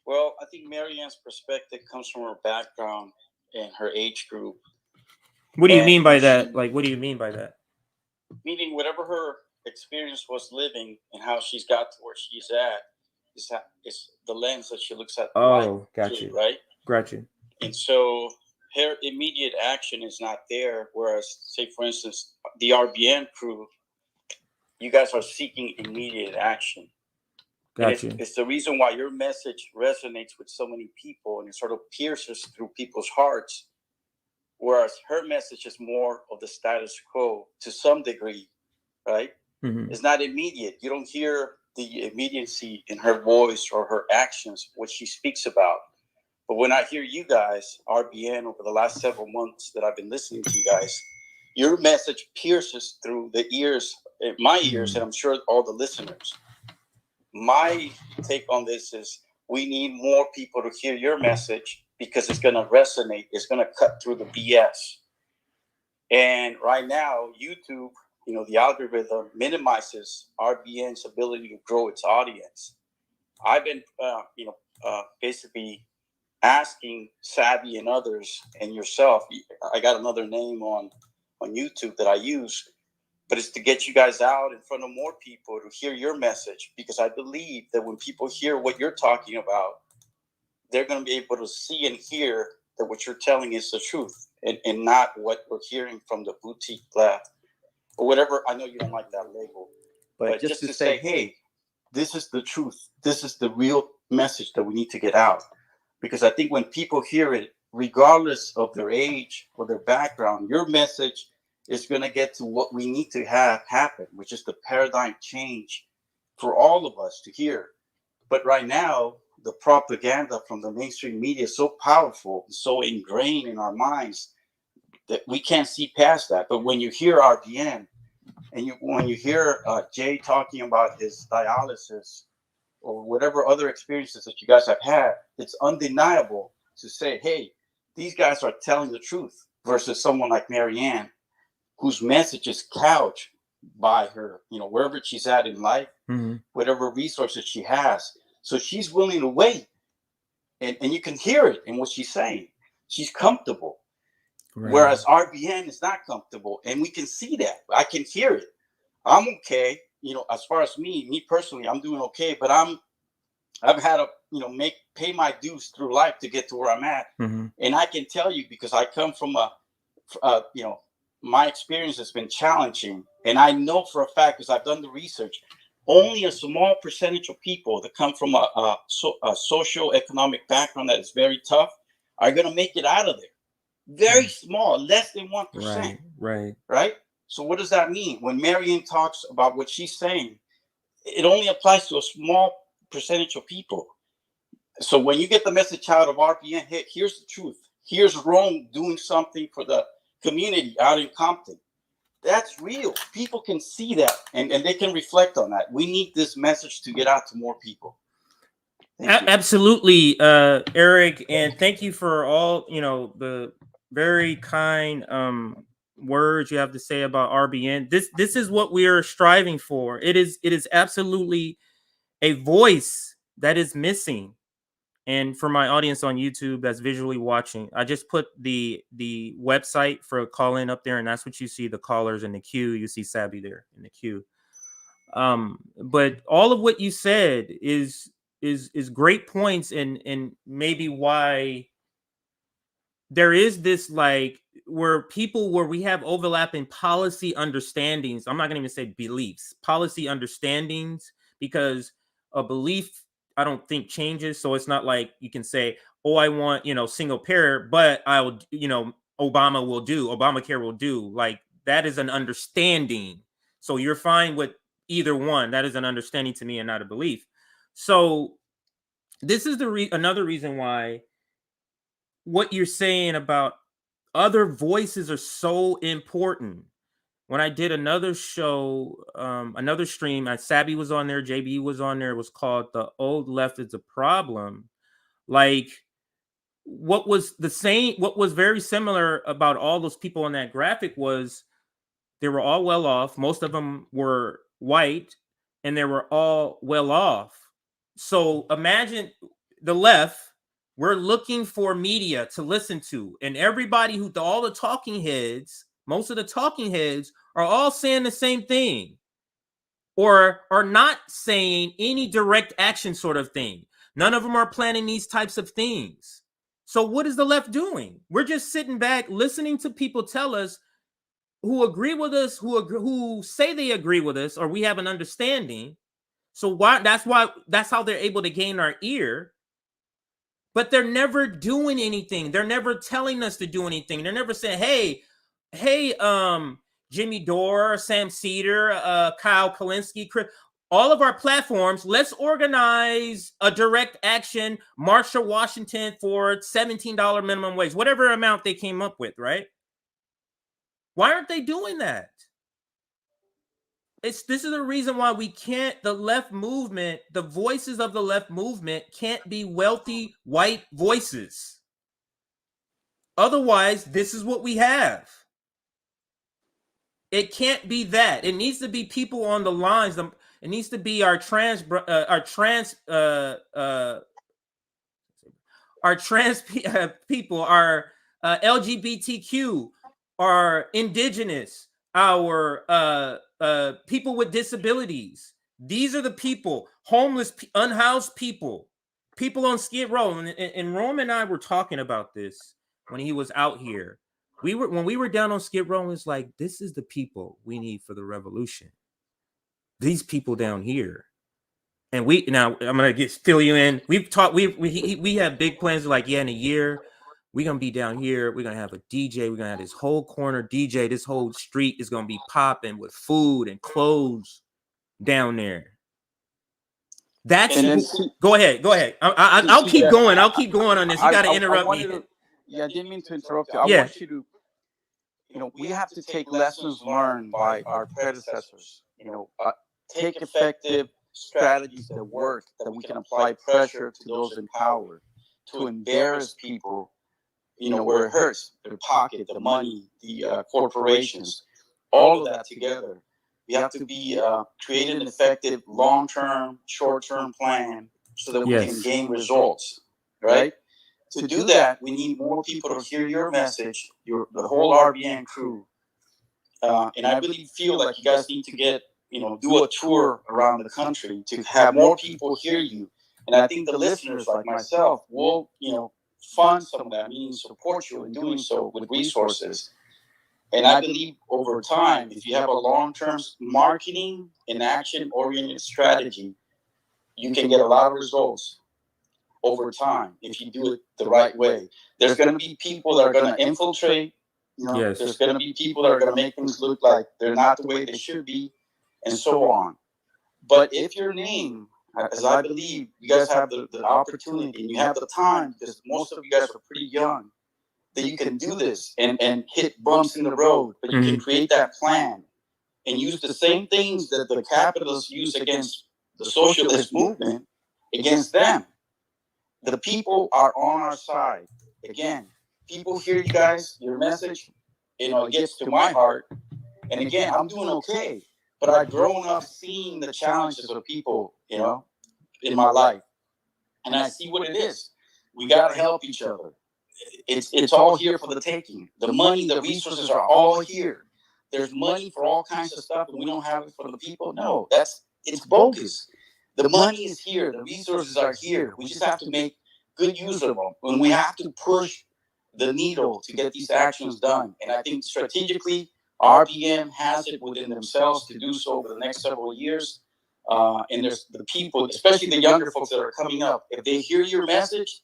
Well, I think Marianne's perspective comes from her background and her age group. What do you mean by that? Like, what do you mean by that? Meaning whatever her experience was living and how she's got to where she's at is the lens that she looks at. Oh, got you. Right? Got you. And so her immediate action is not there. Whereas, say, for instance, the RBN crew, you guys are seeking immediate action. Got you. It's the reason why your message resonates with so many people and it sort of pierces through people's hearts. Whereas her message is more of the status quo to some degree, right? Mm-hmm. It's not immediate. You don't hear the immediacy in her voice or her actions, what she speaks about. But when I hear you guys, RBN, over the last several months that I've been listening to you guys, your message pierces through the ears, my ears, and I'm sure all the listeners. My take on this is we need more people to hear your message because it's going to resonate. It's going to cut through the BS. And right now, YouTube the algorithm minimizes RBN's ability to grow its audience. I've been, basically asking Savvy and others and yourself. I got another name on YouTube that I use, but it's to get you guys out in front of more people to hear your message, because I believe that when people hear what you're talking about, they're going to be able to see and hear that what you're telling is the truth, and not what we're hearing from the boutique left or whatever. I know you don't like that label, but just to say, hey, this is the truth. This is the real message that we need to get out. Because I think when people hear it, regardless of their age or their background, your message is going to get to what we need to have happen, which is the paradigm change for all of us to hear. But right now, the propaganda from the mainstream media is so powerful, so ingrained in our minds that we can't see past that. But when you hear RBN, and when you hear Jay talking about his dialysis or whatever other experiences that you guys have had, it's undeniable to say, hey, these guys are telling the truth, versus someone like Marianne, whose message is couched by her, wherever she's at in life, whatever resources she has. So she's willing to wait, and you can hear it in what she's saying. She's comfortable. Right. Whereas RBN is not comfortable, and we can see that. I can hear it. I'm okay, as far as me personally, I'm doing okay, but I've had to, pay my dues through life to get to where I'm at. And I can tell you, because I come from my experience has been challenging, and I know for a fact, because I've done the research, only a small percentage of people that come from a socio-economic background that is very tough are going to make it out of there. Very small, less than 1%. Right. So what does that mean? When Marianne talks about what she's saying, it only applies to a small percentage of people. So when you get the message out of RBN, hey, here's the truth. Here's Rome doing something for the community out in Compton. That's real. People can see that, and they can reflect on that. We need this message to get out to more people. Absolutely, Eric, and thank you for all the very kind words you have to say about RBN. This is what we are striving for. It is absolutely a voice that is missing. And for my audience on YouTube that's visually watching, I just put the website for call-in up there, and that's what you see, the callers in the queue. You see Sabby there in the queue. But all of what you said is great points, and maybe why there is this where we have overlapping policy understandings. I'm not going to even say beliefs, policy understandings, because a belief, I don't think, changes. So it's not like you can say, oh, I want, single payer, but I'll, Obamacare will do. Like, that is an understanding. So you're fine with either one. That is an understanding to me and not a belief. So this is another reason why what you're saying about other voices are so important. When I did another show, another stream, Sabby was on there, JB was on there. It was called "The Old Left is a Problem." Like, what was very similar about all those people on that graphic was they were all well off. Most of them were white, and they were all well off. So imagine the left. We're looking for media to listen to, and everybody all the talking heads, most of the talking heads are all saying the same thing, or are not saying any direct action sort of thing. None of them are planning these types of things. So what is the left doing? We're just sitting back listening to people tell us, who agree with us, who say they agree with us, or we have an understanding. So that's how they're able to gain our ear. But they're never doing anything. They're never telling us to do anything. They're never saying, hey, Jimmy Dore, Sam Cedar, Kyle Kalinske, Chris, all of our platforms, let's organize a direct action march to Washington for $17 minimum wage, whatever amount they came up with, right? Why aren't they doing that? This is the reason why the left movement, the voices of the left movement can't be wealthy white voices. Otherwise, this is what we have. It can't be that. It needs to be people on the lines. It needs to be our trans people, our LGBTQ, our indigenous, our people with disabilities. These are the people, homeless, unhoused people, people on Skid Row. And Rome and I were talking about this when he was out here. When we were down on Skid Row, it was like, this is the people we need for the revolution. These people down here. And now I'm gonna fill you in. We've talked. We have big plans. Like, yeah, in a year, we're gonna be down here. We're gonna have a DJ. We're gonna have this whole corner DJ. This whole street is gonna be popping with food and clothes down there. That's go ahead. I'll keep going. I'll keep going on this. You got to interrupt me. I didn't mean to interrupt you. I want you to, we have to take lessons learned by our predecessors. Take effective strategies that work, that we can apply pressure to those in power, to embarrass people, where it hurts, their pocket, the money, the corporations, all of that together. We have to be create an effective long-term, short-term plan so that we can gain results, right? To do that, we need more people to hear your message, the whole RBN crew. And I really feel like you guys need to do a tour around the country to have more people hear you. And I think the listeners like myself will, fund some of that, meaning support you in doing so with resources. And I believe over time, if you have a long-term marketing and action-oriented strategy, you can get a lot of results over time if you do it the right way. There's going to be people that are going to infiltrate. There's going to be people that are going to make things look like they're not the way they should be, and so on. But if your name, as I believe, you guys have the opportunity and you have the time, because most of you guys are pretty young, that you can do this and hit bumps in the road, but you can create that plan and use the same things that the capitalists use against the socialist movement, against them. The people are on our side. Again, people hear you guys, your message, it gets to my heart. And again, I'm doing okay, but I've grown up seeing the challenges of people, in my life. And I see what it is. We got to help each other. It's all here for the taking. The money, the resources are all here. There's money for all kinds of stuff, and we don't have it for the people. No, it's bogus. The money is here. The resources are here. We just have to make good use of them. And we have to push the needle to get these actions done. And I think strategically, RBM has it within themselves to do so over the next several years. And there's the people, especially the younger folks that are coming up. If they hear your message,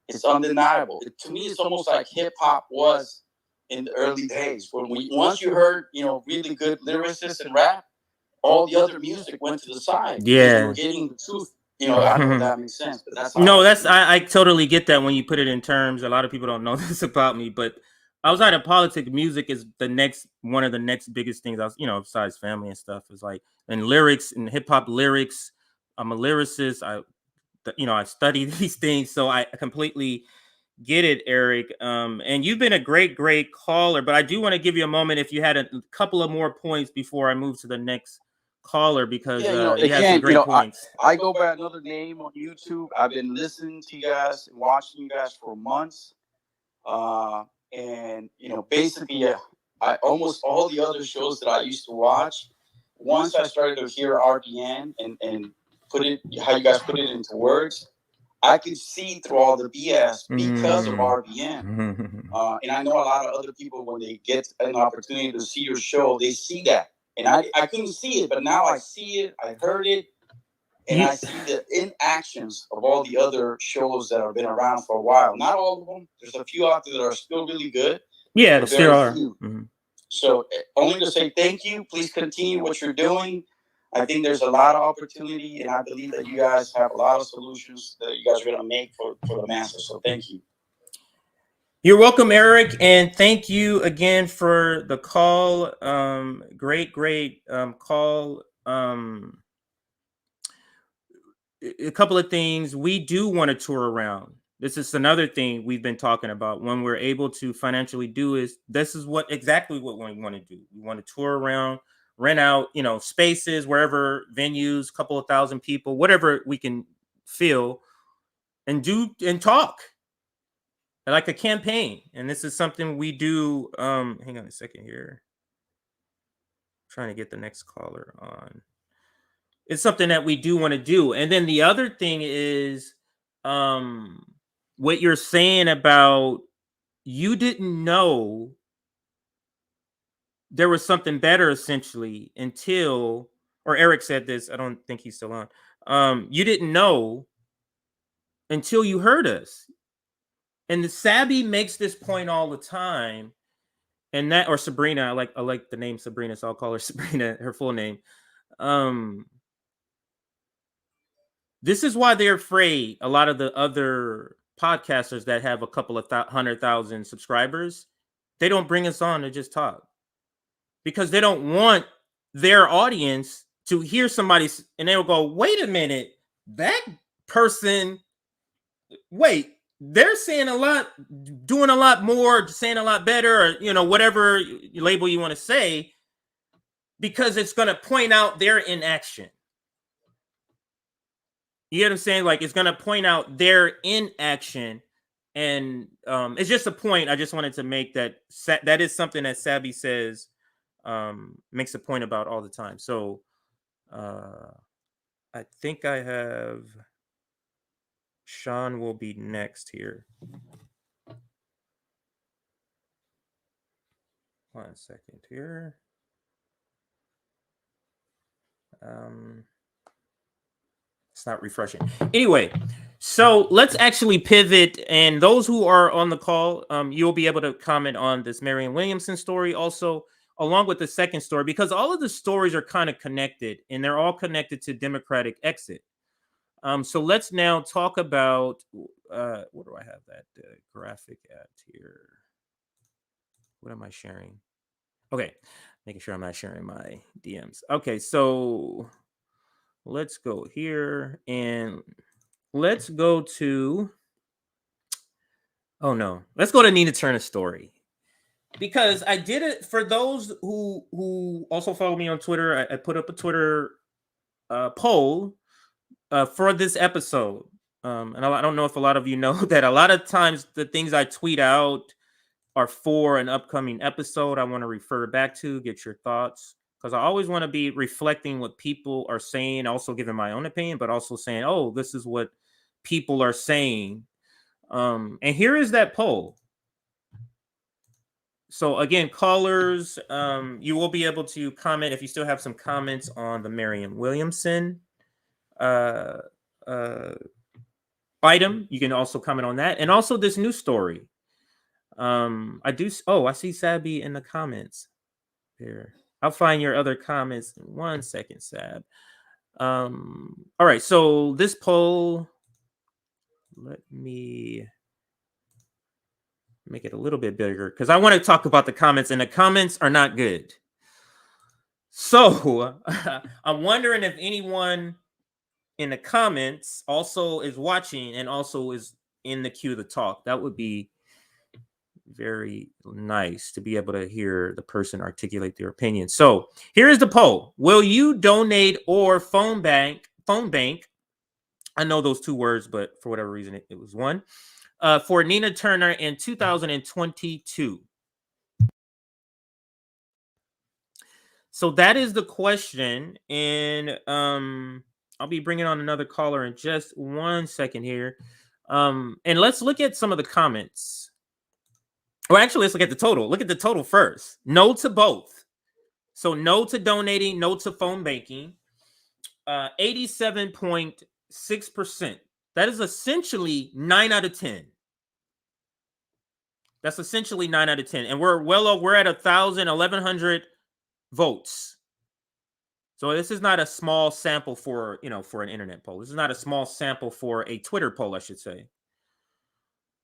it's undeniable. To me, it's almost like hip hop was in the early days. Once you heard, really good lyricists and rap, all the other music went to the side. Yeah, you were getting the truth. I don't know if that makes sense, but that's I totally get that when you put it in terms. A lot of people don't know this about me, but outside of politics, music is one of the next biggest things. Besides family and stuff, is like, and lyrics and hip hop lyrics. I'm a lyricist. I study these things, so I completely get it, Eric. And you've been a great caller, but I do want to give you a moment if you had a couple of more points before I move to the next caller, because you had some great points. I go by another name on YouTube. I've been listening to you guys and watching you guys for months. And basically, I almost all the other shows that I used to watch, once I started to hear RBN and how you guys put it into words, I could see through all the BS because of RBN. And I know a lot of other people, when they get an opportunity to see your show, they see that. And I couldn't see it, but now I see it, I heard it, and I see the inactions of all the other shows that have been around for a while. Not all of them. There's a few out there that are still really good. Yeah, there still are. So only to say thank you. Please continue what you're doing. I think there's a lot of opportunity, and I believe that you guys have a lot of solutions that you guys are going to make for the masses. So thank you. You're welcome, Eric, and thank you again for the call. Great call. A couple of things. We do want to tour around. This is another thing we've been talking about. When we're able to financially do is this is exactly what we want to do. We want to tour around, rent out, spaces, wherever, venues, couple of thousand people, whatever we can fill, and do and talk like a campaign. And this is something we do. Hang on a second here. Trying to get the next caller on. It's something that we do want to do. And then the other thing is what you're saying about you didn't know there was something better essentially until, or Eric said this, I don't think he's still on. You didn't know until you heard us. And the Sabby makes this point all the time. And that, or Sabrina, I like the name Sabrina, so I'll call her Sabrina, her full name. This is why they're afraid. A lot of the other podcasters that have a couple of 100,000 subscribers, they don't bring us on to just talk because they don't want their audience to hear somebody and they'll go, wait a minute, that person, wait, they're saying a lot, doing a lot more, saying a lot better, or, whatever label you want to say, because it's going to point out their inaction. You get what I'm saying? Like, it's going to point out their inaction. And it's just a point I just wanted to make that is something that Sabby says, makes a point about all the time. So I think I have Sean will be next here. 1 second here. It's not refreshing. Anyway, so let's actually pivot. And those who are on the call, you'll be able to comment on this Marianne Williamson story also, along with the second story, because all of the stories are kind of connected and they're all connected to Democratic exit. So let's now talk about, where do I have that graphic at here? What am I sharing? Okay, making sure I'm not sharing my DMs. Okay, so let's go here and let's go to, let's go to Nina Turner's story. Because I did it for those who also follow me on Twitter. I put up a Twitter poll for this episode. And I don't know if a lot of you know that a lot of times the things I tweet out are for an upcoming episode I want to refer back to, get your thoughts. Because I always want to be reflecting what people are saying, also giving my own opinion, but also saying, oh, this is what people are saying. And here is that poll. So again, callers, you will be able to comment if you still have some comments on the Marianne Williamson item. You can also comment on that, and also this new story. I see Sabby in the comments here. I'll find your other comments in 1 second, Sab. All right, so this poll, let me make it a little bit bigger because I want to talk about the comments, and the comments are not good. So I'm wondering if anyone in the comments also is watching and also is in the queue to talk. That would be very nice to be able to hear the person articulate their opinion. So here is the poll. Will you donate or phone bank? I know those two words, but for whatever reason, it was one. For Nina Turner in 2022. So that is the question. And I'll be bringing on another caller in just 1 second here. And let's look at some of the comments. Or actually, let's look at the total. Look at the total first. No to both. So no to donating, no to phone banking. 87.6%. That is essentially 9 out of 10. That's essentially 9 out of 10. And we're at 1,100 votes. So this is not a small sample for an internet poll. This is not a small sample for a Twitter poll, I should say.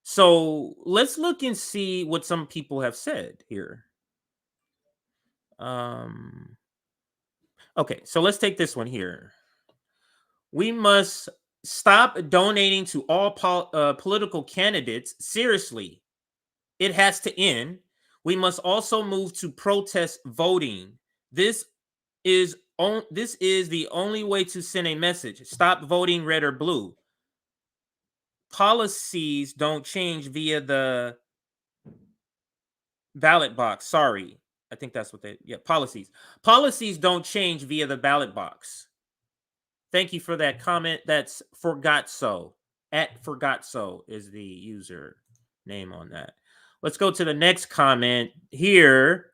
So let's look and see what some people have said here. Okay, so let's take this one here. We must stop donating to all political candidates. Seriously, it has to end. We must also move to protest voting. This is the only way to send a message. Stop voting red or blue. Policies don't change via the ballot box. Sorry. I think that's what policies. Policies don't change via the ballot box. Thank you for that comment. That's Forgot So. At Forgot So is the user name on that. Let's go to the next comment here.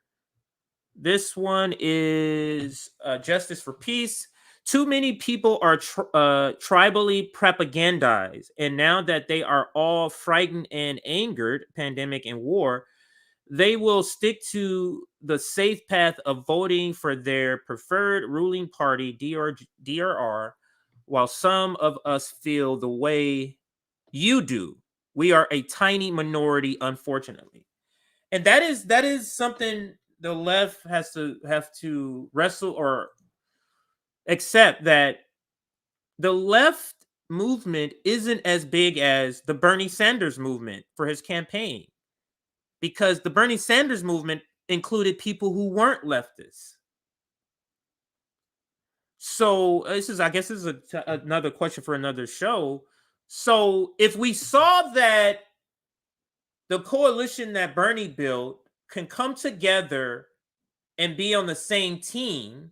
This one is Justice for Peace. Too many people are tribally propagandized. And now that they are all frightened and angered, pandemic and war, they will stick to the safe path of voting for their preferred ruling party, DRR, while some of us feel the way you do. We are a tiny minority, unfortunately. And that is something the left have to wrestle or accept, that the left movement isn't as big as the Bernie Sanders movement for his campaign, because the Bernie Sanders movement included people who weren't leftists. So I guess this is another question for another show. So if we saw that the coalition that Bernie built can come together and be on the same team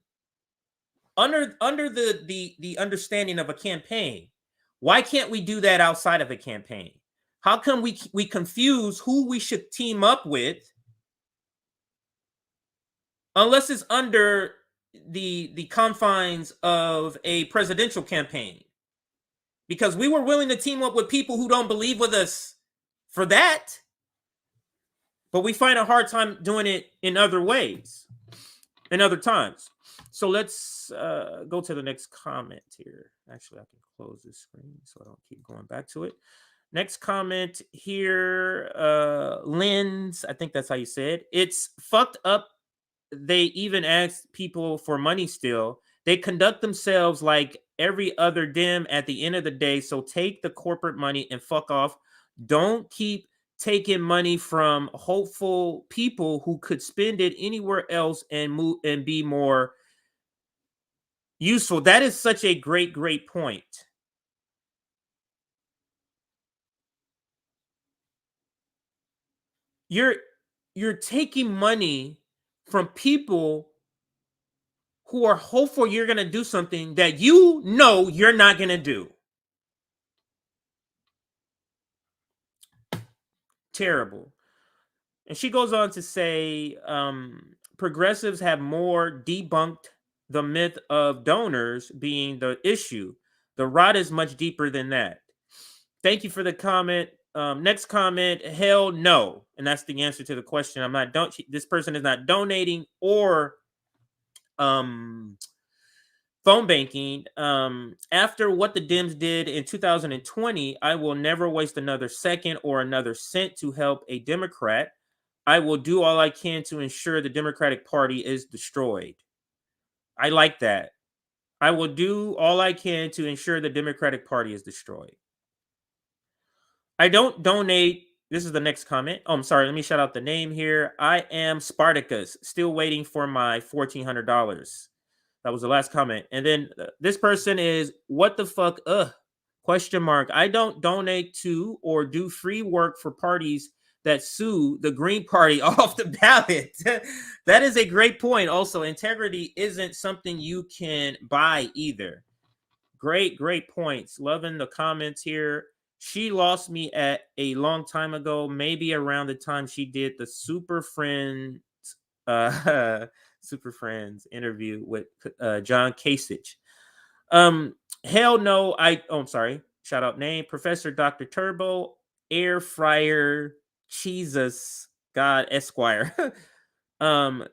under the understanding of a campaign, why can't we do that outside of a campaign? How come we confuse who we should team up with, unless it's under the confines of a presidential campaign? Because we were willing to team up with people who don't believe with us for that, but we find a hard time doing it in other ways, in other times. So let's go to the next comment here. Actually, I can close this screen so I don't keep going back to it. Next comment here, Lynn's, I think that's how you said. It's fucked up. They even ask people for money still. They conduct themselves like every other DEM at the end of the day. So take the corporate money and fuck off. Don't keep taking money from hopeful people who could spend it anywhere else and move and be more useful. That is such a great point. You're taking money from people who are hopeful you're going to do something that you know you're not going to do. Terrible. And she goes on to say, progressives have more debunked the myth of donors being the issue. The rot is much deeper than that. Thank you for the comment. Next comment, hell no. And that's the answer to the question. This person is not donating or phone banking. After what the Dems did in 2020, I will never waste another second or another cent to help a Democrat. I will do all I can to ensure the Democratic Party is destroyed. I like that. I will do all I can to ensure the Democratic Party is destroyed. I don't donate. This is the next comment. Oh, I'm sorry. Let me shout out the name here. I am Spartacus, still waiting for my $1,400. That was the last comment. And then this person is, what the fuck? Question mark. I don't donate to or do free work for parties that sue the Green Party off the ballot. That is a great point. Also, integrity isn't something you can buy either. Great points. Loving the comments here. She lost me at a long time ago, maybe around the time she did the Super Friends interview with John Kasich. Hell no. I'm sorry. Shout out name. Professor Dr. Turbo, Air Fryer, Jesus, God, Esquire.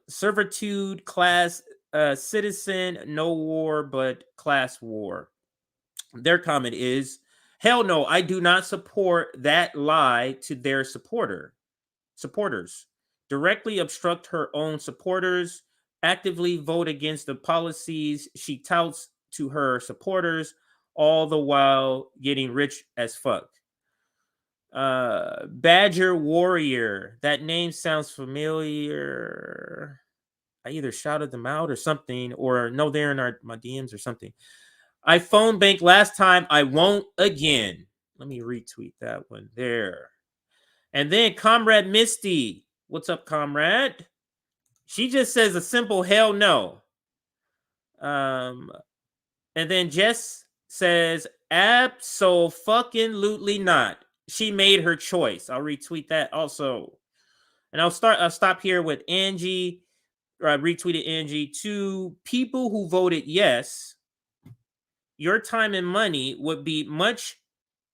Servitude, class, citizen, no war, but class war. Their comment is, hell no, I do not support that lie to their supporters. Directly obstruct her own supporters, actively vote against the policies she touts to her supporters, all the while getting rich as fuck. Badger Warrior. That name sounds familiar. I either shouted them out or something, or no, they're in my DMs or something. I phone bank last time. I won't again. Let me retweet that one there. And then Comrade Misty. What's up, Comrade? She just says a simple hell no. And then Jess says abso-fucking-lutely not. She made her choice. I'll retweet that also. And I'll stop here with Angie. Or I retweeted Angie. To people who voted yes, your time and money would be much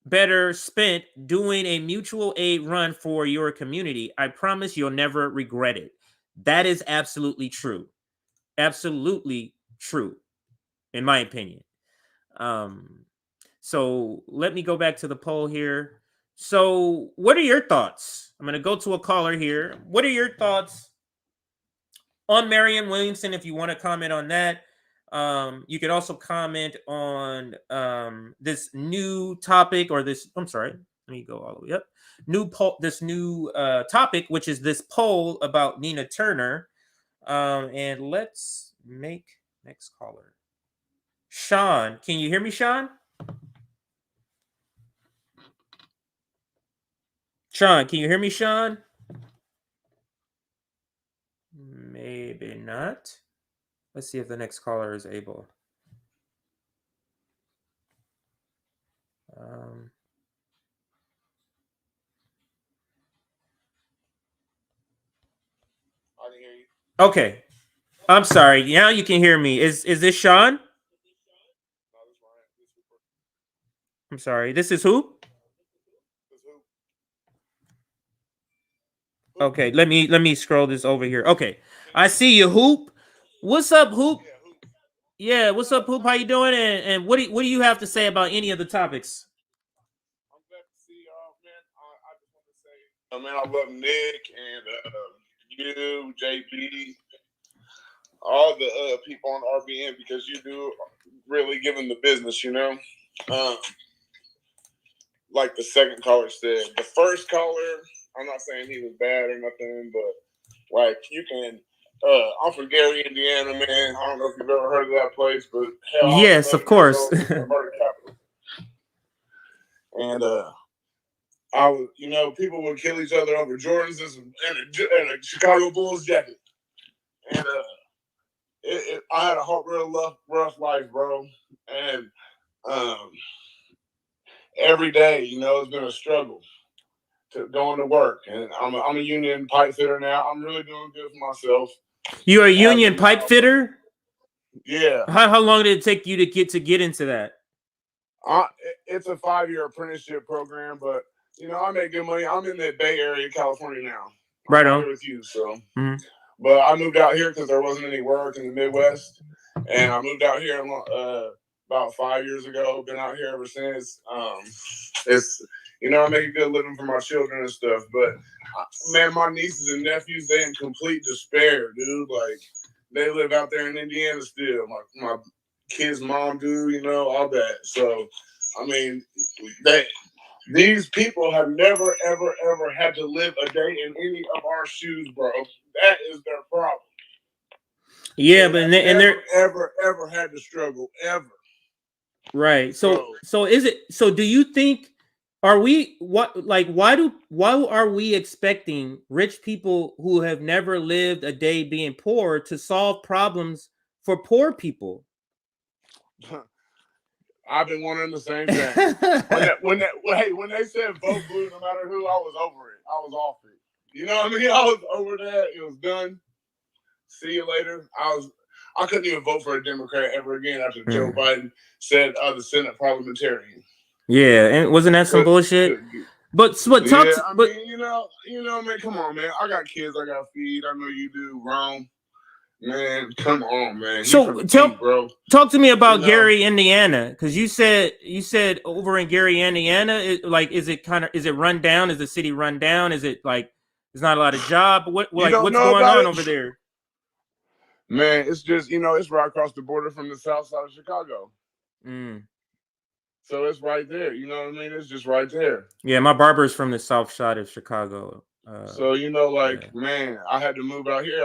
better spent doing a mutual aid run for your community. I promise you'll never regret it. That is absolutely true. Absolutely true, in my opinion. So let me go back to the poll here. So what are your thoughts? I'm going to go to a caller here. What are your thoughts on Marianne Williamson? If you want to comment on that, you can also comment on this new topic, or this, I'm sorry, let me go all the way up. This new topic, which is this poll about Nina Turner. And let's make next caller. Sean, can you hear me, Sean? Sean, can you hear me, Sean? Maybe not. Let's see if the next caller is able. I can hear you. Okay. I'm sorry. Now you can hear me. Is this Sean? I'm sorry. This is who? Okay, let me scroll this over here. Okay. I see you, Hoop. What's up, Hoop? Yeah, what's up, Hoop? How you doing? And what do you have to say about any of the topics? I'm glad to see y'all, man. I just want to say, man, I love Nick and you, JB, all the people on RBN, because you do really give them the business, you know. Like the second caller said, the first caller, I'm not saying he was bad or nothing, but like you can. I'm from Gary, Indiana, man. I don't know if you've ever heard of that place, but hell, yes, of course. The murder capital. And I was, you know, people would kill each other over Jordans and a Chicago Bulls jacket. And I had a real rough life, bro. And every day, you know, it's been a struggle to going to work. And I'm a union pipe fitter now. I'm really doing good for myself. You're a union pipe fitter? Yeah. How long did it take you to get into that? It's a 5-year apprenticeship program, but you know, I make good money. I'm in the Bay Area, California now. Right on. I'm here with you, so. Mm-hmm. But I moved out here because there wasn't any work in the Midwest, and I moved out here about 5 years ago. Been out here ever since. It's, you know, I make a good living for my children and stuff. But man, my nieces and nephews, they in complete despair, dude. Like they live out there in Indiana still. My kid's mom do, you know, all that. So, I mean, these people have never, ever, ever had to live a day in any of our shoes, bro. That is their problem. Yeah, but they're ever had to struggle ever. Right. So is it? So do you think? Are we why are we expecting rich people who have never lived a day being poor to solve problems for poor people? I've been wondering the same thing. when they said vote blue, no matter who, I was over it. I was off it. You know what I mean? I was over that. It was done. See you later. I couldn't even vote for a Democrat ever again after Joe Biden said the Senate parliamentarian. Yeah, and wasn't that some bullshit? But talk. Yeah, I mean, you know, man. Come on, man. I got kids I got to feed. I know you do, Rome. Man, come on, man. So talk to me about Gary, Indiana, because you said over in Gary, Indiana, is it run down? Is the city run down? Is it like there's not a lot of job? What's going on over there? Man, it's just, you know, it's right across the border from the south side of Chicago. So it's right there. You know what I mean? It's just right there. Yeah, my barber's from the South Side of Chicago. So man, I had to move out here.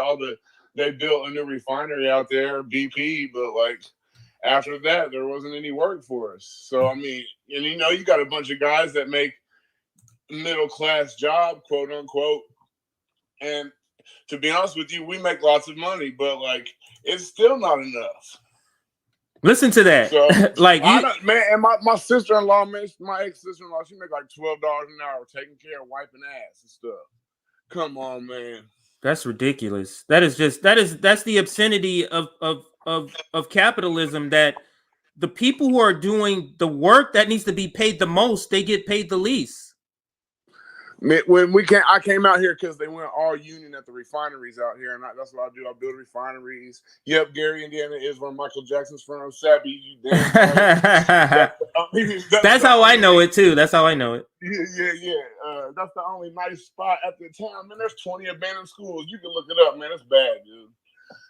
They built a new refinery out there, BP, but like after that, there wasn't any work for us. So I mean, and you got a bunch of guys that make middle class job, quote unquote, and to be honest with you, we make lots of money, but like it's still not enough. Listen to that. So like you, and my sister-in-law, my ex-sister-in-law, she make like $12 an hour taking care of wiping ass and stuff. Come on, man. That's ridiculous. That's the obscenity of capitalism, that the people who are doing the work that needs to be paid the most, they get paid the least. When I came out here because they went all union at the refineries out here, and that's what I do. I build refineries. Yep, Gary, Indiana is where Michael Jackson's from. Sappy, that's how I know it too. That's how I know it. Yeah. That's the only nice spot at the town. Man, there's 20 abandoned schools. You can look it up, man. It's bad, dude.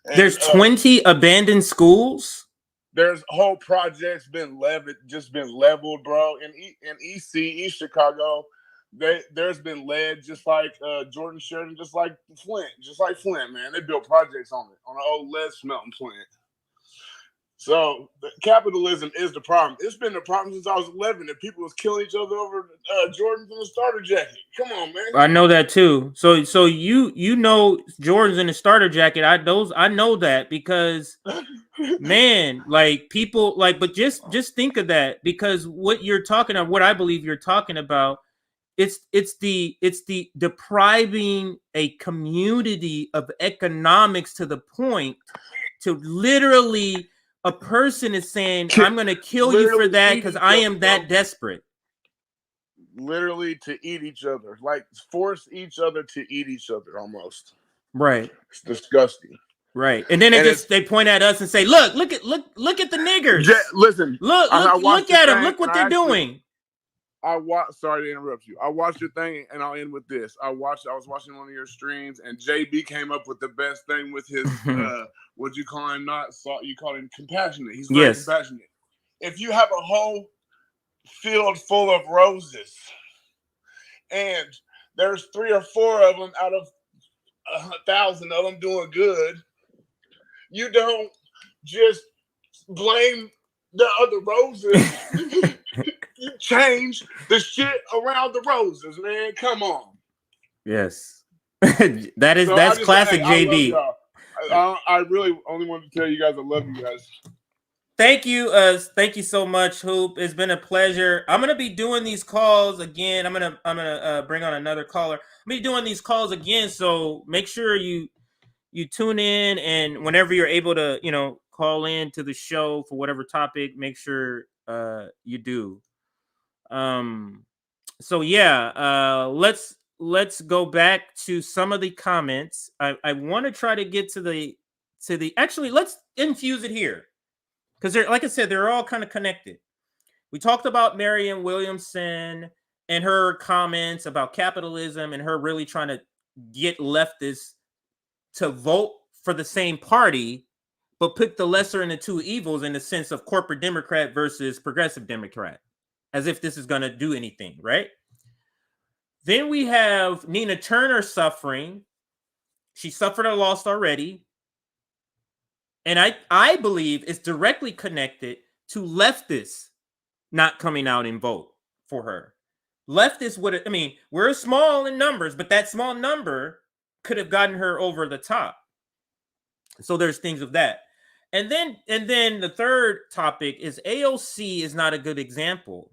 And, there's 20 abandoned schools. There's whole projects been leveled, bro. In East Chicago. There's been lead, just like Jordan Sheridan, just like Flint, man. They built projects on an old lead smelting plant. So capitalism is the problem. It's been the problem since I was 11 that people was killing each other over Jordans in the starter jacket. Come on, man. I know that too. So you know Jordans in the starter jacket. I know that because man, like people like, but just think of that, because what you're talking about, what I believe you're talking about. It's the depriving a community of economics to the point to literally a person is saying, I'm going to kill you for that because I am that desperate. Literally to eat each other, like force each other to eat each other almost. Right. It's disgusting. Right. And then they point at us and say, look at the niggers. Listen, look at them. Look what they're doing. Sorry to interrupt you. I watched your thing, and I'll end with this. I was watching one of your streams, and JB came up with the best thing with his what you call him, you call him compassionate. He's very compassionate. If you have a whole field full of roses, and there's 3 or 4 of them out of 1,000 of them doing good, you don't just blame the other roses. You change the shit around the roses, man. Come on. Yes. that's classic JB. I really only wanted to tell you guys I love you guys. Thank you. Thank you so much, Hoop. It's been a pleasure. I'm gonna be doing these calls again. I'm gonna bring on another caller. I'm gonna be doing these calls again, so make sure you tune in, and whenever you're able to, call in to the show for whatever topic, make sure you do. So yeah, let's go back to some of the comments. I want to try to get to the actually, let's infuse it here, because they're, like I said, they're all kind of connected. We talked about Marianne Williamson and her comments about capitalism and her really trying to get leftists to vote for the same party, but pick the lesser in the two evils in the sense of corporate Democrat versus progressive Democrat, as if this is going to do anything, right? Then we have Nina Turner suffering. She suffered a loss already. And I believe it's directly connected to leftists not coming out and vote for her. Leftists we're small in numbers, but that small number could have gotten her over the top. So there's things of that. And then the third topic is AOC is not a good example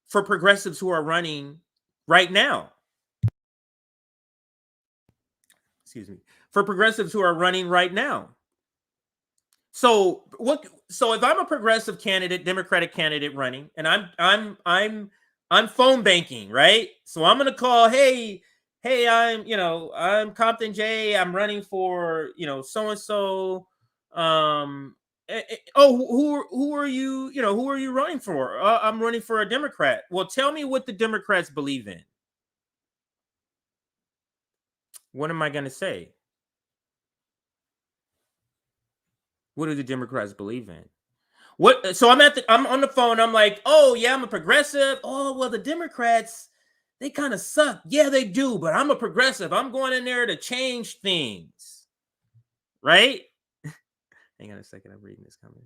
for progressives who are running right now. Excuse me. For progressives who are running right now. So if I'm a progressive candidate, Democratic candidate running, and I'm phone banking, right? So I'm gonna call, hey, I'm Compton J. I'm running for so and so. Who are you? Who are you running for? I'm running for a Democrat. Well, tell me what the Democrats believe in. What am I gonna say? What do the Democrats believe in? What? So I'm on the phone. I'm like, oh yeah, I'm a progressive. Oh well, the Democrats, they kind of suck. Yeah, they do. But I'm a progressive. I'm going in there to change things. Right? Hang on a second. I'm reading this comment.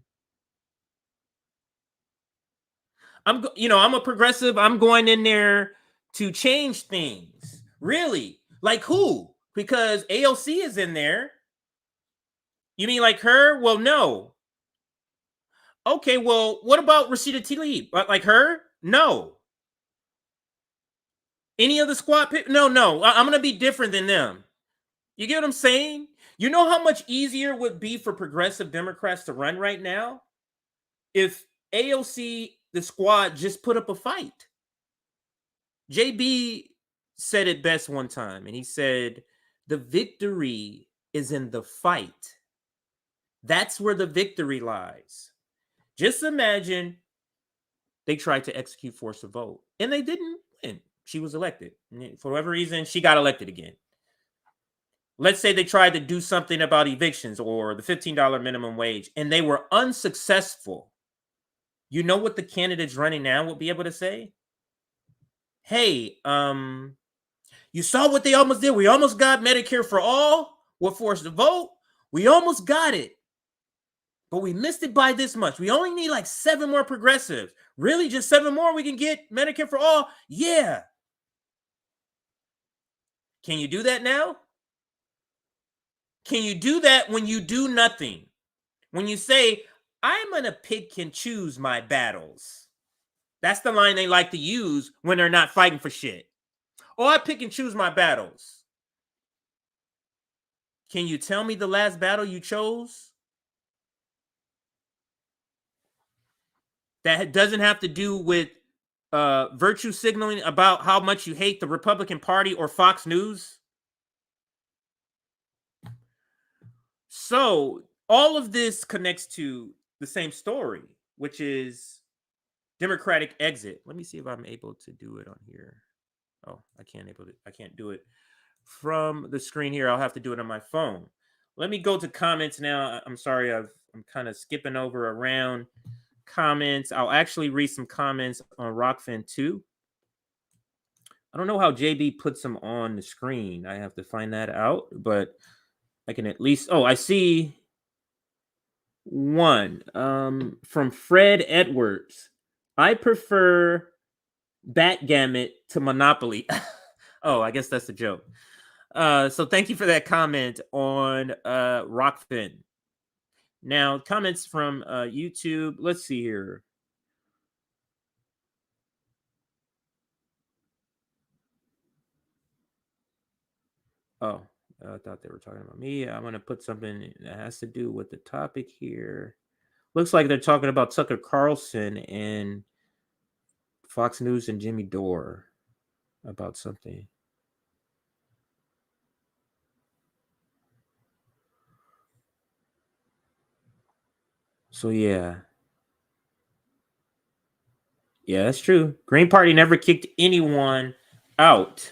I'm a progressive. I'm going in there to change things. Really? Like who? Because AOC is in there. You mean like her? Well, no. Okay, well, what about Rashida Tlaib? Like her? No. Any of the squad people? No. I'm going to be different than them. You get what I'm saying? You know how much easier it would be for progressive Democrats to run right now if AOC, the squad, just put up a fight. JB said it best one time, and he said, the victory is in the fight. That's where the victory lies. Just imagine they tried to execute force of vote, and they didn't win. She was elected. For whatever reason, she got elected again. Let's say they tried to do something about evictions or the $15 minimum wage, and they were unsuccessful. You know what the candidates running now will be able to say? Hey, you saw what they almost did. We almost got Medicare for all. We're forced to vote. We almost got it. But we missed it by this much. We only need like 7 more progressives. Really? Just 7 more? We can get Medicare for all? Yeah. Can you do that now? Can you do that when you do nothing? When you say, I'm going to pick and choose my battles. That's the line they like to use when they're not fighting for shit. Oh, I pick and choose my battles. Can you tell me the last battle you chose? That doesn't have to do with virtue signaling about how much you hate the Republican Party or Fox News. So all of this connects to the same story, which is Democratic exit. Let me see if I'm able to do it on here. Oh, I can't do it from the screen here. I'll have to do it on my phone. Let me go to comments now. I'm sorry, I'm kind of skipping over around comments. I'll actually read some comments on Rockfin too. I don't know how JB puts them on the screen. I have to find that out, but I can at least. Oh, I see one from Fred Edwards. I prefer backgammon to Monopoly. Oh, I guess that's a joke. So thank you for that comment on Rockfin. Now, comments from YouTube. Let's see here. Oh, I thought they were talking about me. I'm going to put something that has to do with the topic here. Looks like they're talking about Tucker Carlson and Fox News and Jimmy Dore about something. So, yeah. Yeah, that's true. Green Party never kicked anyone out.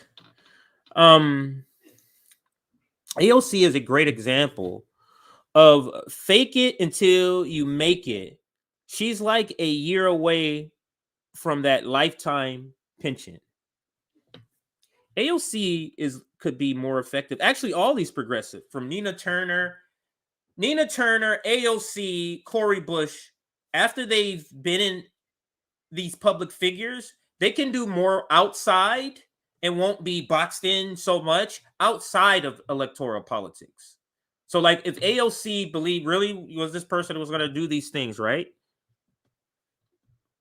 AOC is a great example of fake it until you make it. She's like a year away from that lifetime pension. AOC could be more effective. Actually, all these progressive, from Nina Turner, AOC, Cori Bush, after they've been in these public figures, they can do more outside and won't be boxed in so much outside of electoral politics. So, like, if AOC believed really was this person who was going to do these things, right?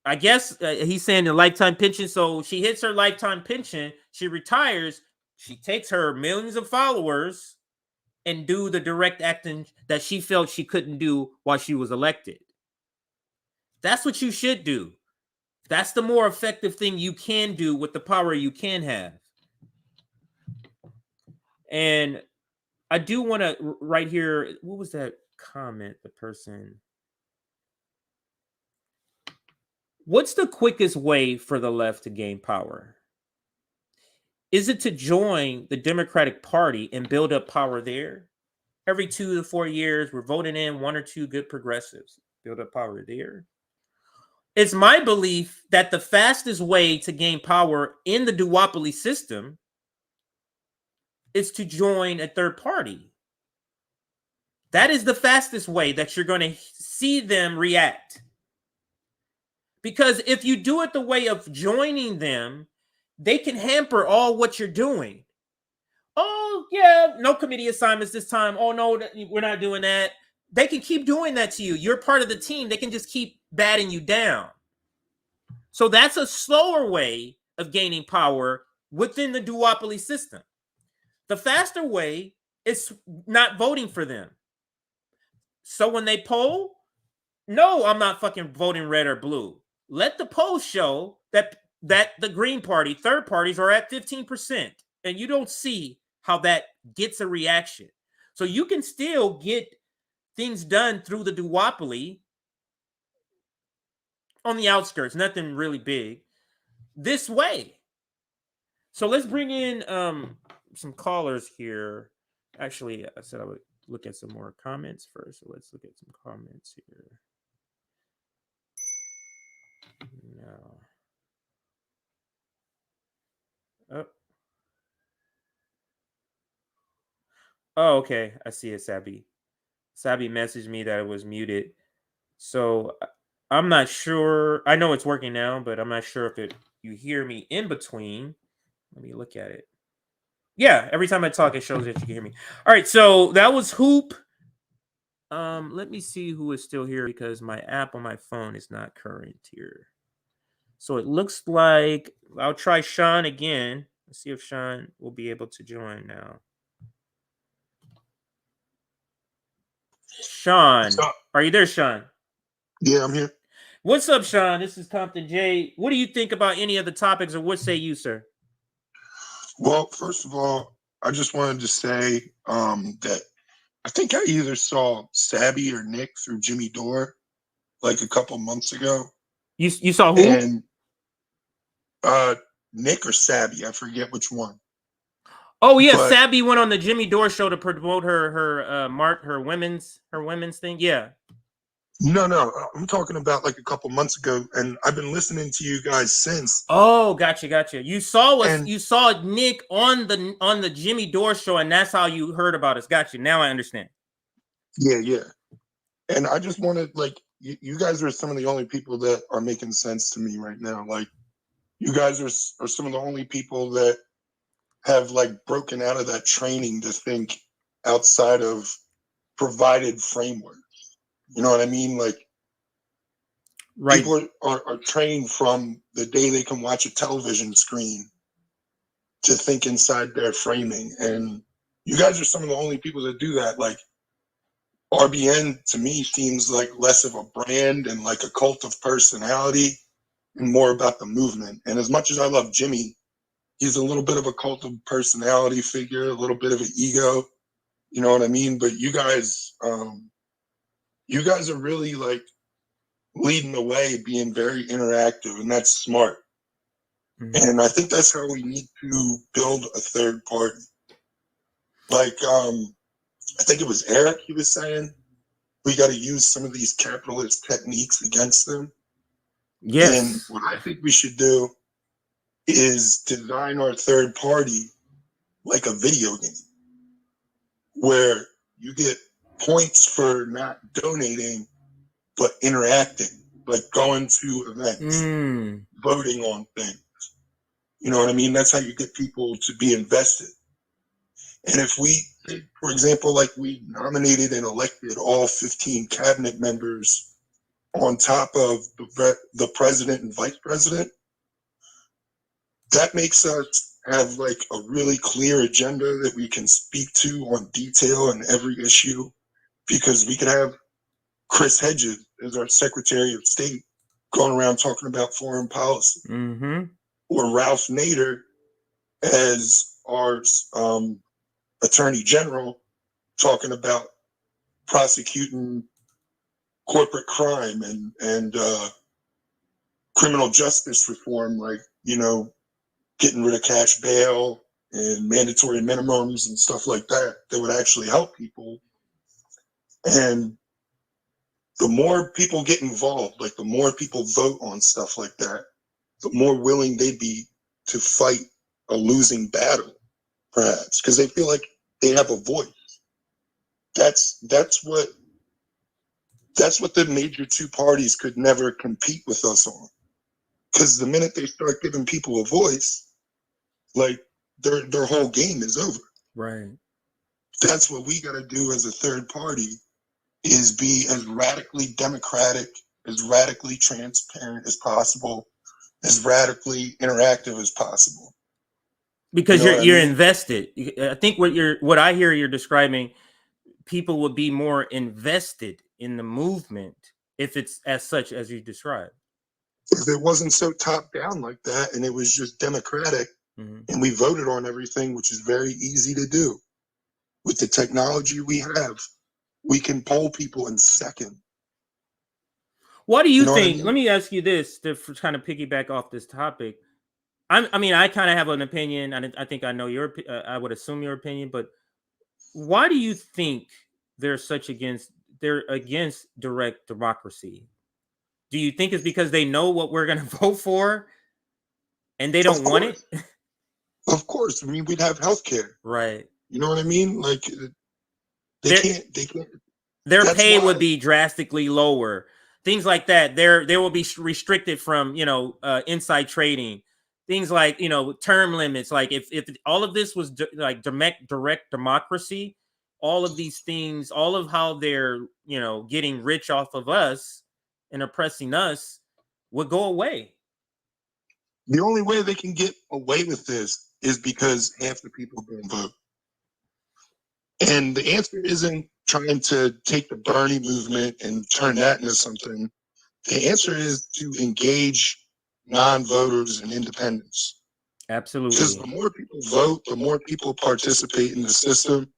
I guess he's saying the lifetime pension. So she hits her lifetime pension, she retires, she takes her millions of followers and do the direct acting that she felt she couldn't do while she was elected. That's what you should do. That's the more effective thing you can do with the power you can have. And I do want to right here. What was that comment? The person. What's the quickest way for the left to gain power? Is it to join the Democratic Party and build up power there? Every 2 to 4 years, we're voting in 1 or 2 good progressives. build up power there. It's my belief that the fastest way to gain power in the duopoly system is to join a third party. That is the fastest way that you're going to see them react. Because if you do it the way of joining them, they can hamper all what you're doing. Oh, yeah, no committee assignments this time. Oh, no, we're not doing that. They can keep doing that to you. You're part of the team. They can just keep batting you down. So that's a slower way of gaining power within the duopoly system. The faster way is not voting for them. So when they poll, no, I'm not fucking voting red or blue. Let the polls show that the Green Party, third parties are at 15%. And you don't see how that gets a reaction. So you can still get things done through the duopoly on the outskirts, nothing really big, this way. So let's bring in some callers here. Actually, I said I would look at some more comments first. So let's look at some comments here. No. Oh, okay. I see it, Sabi. Sabi messaged me that it was muted. So I'm not sure. I know it's working now, but I'm not sure if you hear me in between. Let me look at it. Yeah, every time I talk, it shows that you can hear me. All right, so that was Hoop. Let me see who is still here because my app on my phone is not current here. So it looks like I'll try Sean again. Let's see if Sean will be able to join now. Sean, are you there, Sean? Yeah, I'm here. What's up, Sean? This is Compton J. What do you think about any of the topics, or what say you, sir? Well, first of all, I just wanted to say that I think I either saw Sabby or Nick through Jimmy Dore like a couple months ago. You saw who? And Nick or Sabby, I forget which one. Oh yeah, But Sabby went on the Jimmy Dore show to promote her women's thing. Yeah. No, I'm talking about like a couple months ago, and I've been listening to you guys since. Oh, gotcha. You saw Nick on the Jimmy Dore show, and that's how you heard about us. Gotcha. Now I understand. Yeah. And I just wanted, like, you guys are some of the only people that are making sense to me right now. Like, you guys are some of the only people that have like broken out of that training to think outside of provided frameworks. You know what I mean? Like, right. People are trained from the day they can watch a television screen to think inside their framing. And you guys are some of the only people that do that. Like, RBN to me seems like less of a brand and like a cult of personality and more about the movement. And as much as I love Jimmy, he's a little bit of a cult of personality figure, a little bit of an ego. You know what I mean? But you guys are really like leading the way, being very interactive, and that's smart. Mm-hmm. And I think that's how we need to build a third party. Like, I think it was Eric, he was saying, we got to use some of these capitalist techniques against them. Yes. And what I think we should do is design our third party like a video game where you get points for not donating, but interacting, like going to events, voting on things. You know what I mean? That's how you get people to be invested. And if we, for example, like we nominated and elected all 15 cabinet members on top of the president and vice president, that makes us have like a really clear agenda that we can speak to on detail in every issue, because we could have Chris Hedges as our Secretary of State going around talking about foreign policy, or Ralph Nader as our Attorney General talking about prosecuting corporate crime and criminal justice reform, like, you know, getting rid of cash bail and mandatory minimums and stuff like that would actually help people. And the more people get involved, like the more people vote on stuff like that, the more willing they'd be to fight a losing battle, perhaps, because they feel like they have a voice. That's what the major two parties could never compete with us on. Because the minute they start giving people a voice, like their whole game is over. Right. That's what we got to do as a third party, is be as radically democratic, as radically transparent as possible, as radically interactive as possible. Because You know you're what I mean? invested. I think what I hear you're describing, people would be more invested in the movement if it's as such as you described. If it wasn't so top down like that and it was just democratic, and we voted on everything, which is very easy to do. With the technology we have, we can poll people in seconds. What do you know what I think? mean? Let me ask you this to kind of piggyback off this topic. I mean, I kind of have an opinion. I think I know your. I would assume your opinion, but why do you think they're against direct democracy? Do you think it's because they know what we're going to vote for, and they don't want it? Of course. I mean, we'd have healthcare. Right. You know what I mean? Like they can't. Their pay would be drastically lower. Things like that. They will be restricted from, inside trading. Things like, term limits. Like if all of this was like direct democracy, all of these things, all of how they're, getting rich off of us and oppressing us would go away. The only way they can get away with this is because half the people don't vote. And the answer isn't trying to take the Bernie movement and turn that into something. The answer is to engage non-voters and independents. Absolutely. Because the more people vote, the more people participate in the system,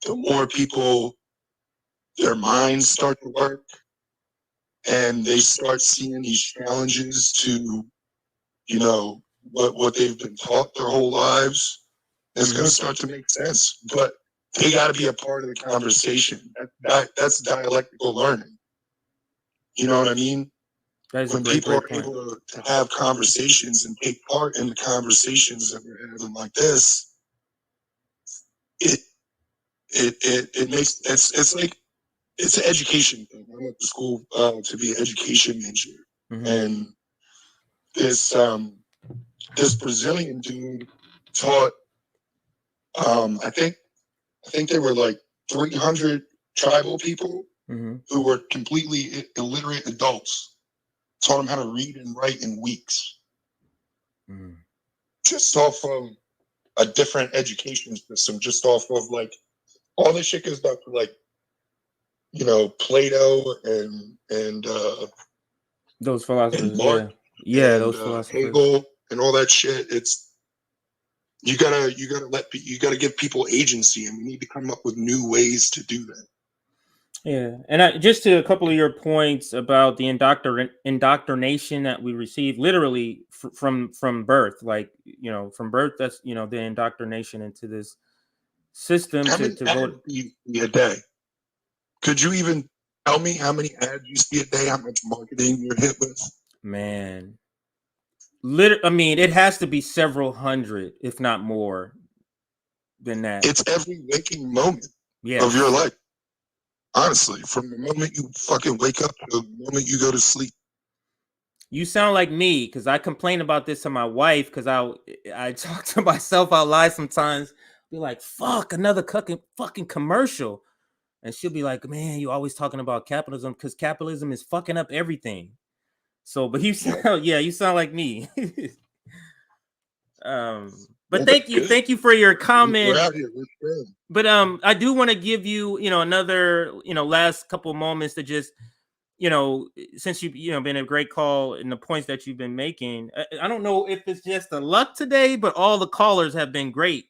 the more people, their minds start to work, and they start seeing these challenges to, what they've been taught their whole lives. It's going to start to make sense, but they got to be a part of the conversation. That's dialectical learning. You know what I mean? When people are able to have conversations and take part in the conversations that we're having like this, it makes it's an education thing. I went to school to be an education major, and this Brazilian dude taught. I think there were like 300 tribal people who were completely illiterate adults. Taught them how to read and write in weeks. Just off of a different education system, just off of like all this shit goes back to like, Plato and those philosophers, and Marx, those philosophers, Hegel and all that shit. It's you gotta give people agency, and we need to come up with new ways to do that. Yeah, and just to a couple of your points about the indoctrination that we receive, literally from birth, like from birth. That's the indoctrination into this system to vote a day. Could you even tell me how many ads you see a day? How much marketing you're hit with? Man, I mean, it has to be several hundred, if not more than that. It's every waking moment of your life. Honestly, from the moment you fucking wake up to the moment you go to sleep. You sound like me, because I complain about this to my wife, because I talk to myself out loud sometimes. Be like, fuck, another fucking commercial. And she'll be like, man, you always talking about capitalism, because capitalism is fucking up everything. So, but you sound like me. But thank you for your comment. But I do want to give you, another, last couple moments to just, since you've been a great call in the points that you've been making. I don't know if it's just the luck today, but all the callers have been great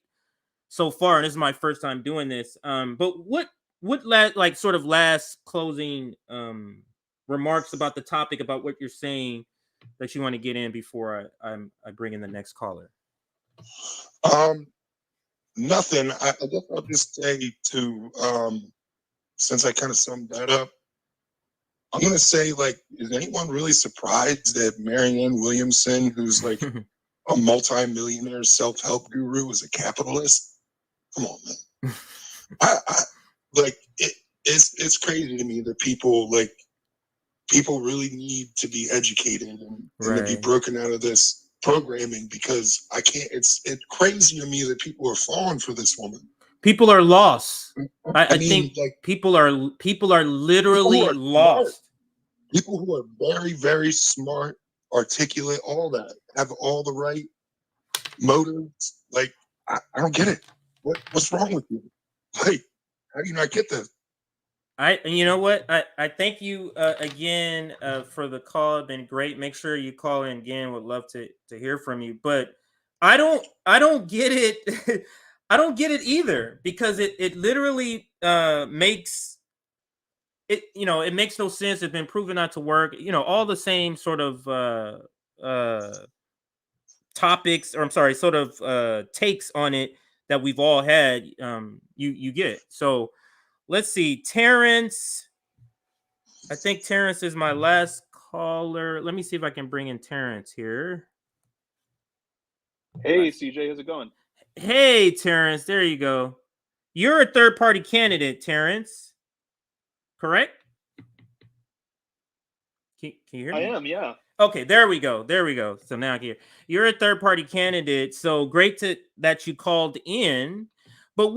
so far, and this is my first time doing this. But what last closing remarks about the topic, about what you're saying, that you want to get in before I bring in the next caller? Nothing. I guess I'll just say to since I kind of summed that up, I'm gonna say, like, is anyone really surprised that Marianne Williamson, who's like a multi-millionaire self-help guru, is a capitalist? Come on, man. I like it's crazy to me that people really need to be educated and to be broken out of this programming, because I can't. It's crazy to me that people are falling for this woman. People are lost. I mean, think like, people are literally people are lost. People who are very, very smart, articulate, all that, have all the right motives. Like, I don't get it. What's wrong with you? Like, how do you not get this? You know what? I thank you again for the call. It's been great. Make sure you call in again. Would love to hear from you. But I don't get it. I don't get it either, because it literally makes it, it makes no sense. It's been proven not to work. All the same sort of topics, or I'm sorry, sort of takes on it that we've all had. You get it. So let's see, Terence. I think Terence is my last caller. Let me see if I can bring in Terence here. Hey, CJ, how's it going? Hey, Terence, there you go. You're a third-party candidate, Terence, correct? Can you hear me? I am, yeah. Okay, there we go. So now I can hear. You're a third-party candidate, so great that you called in. But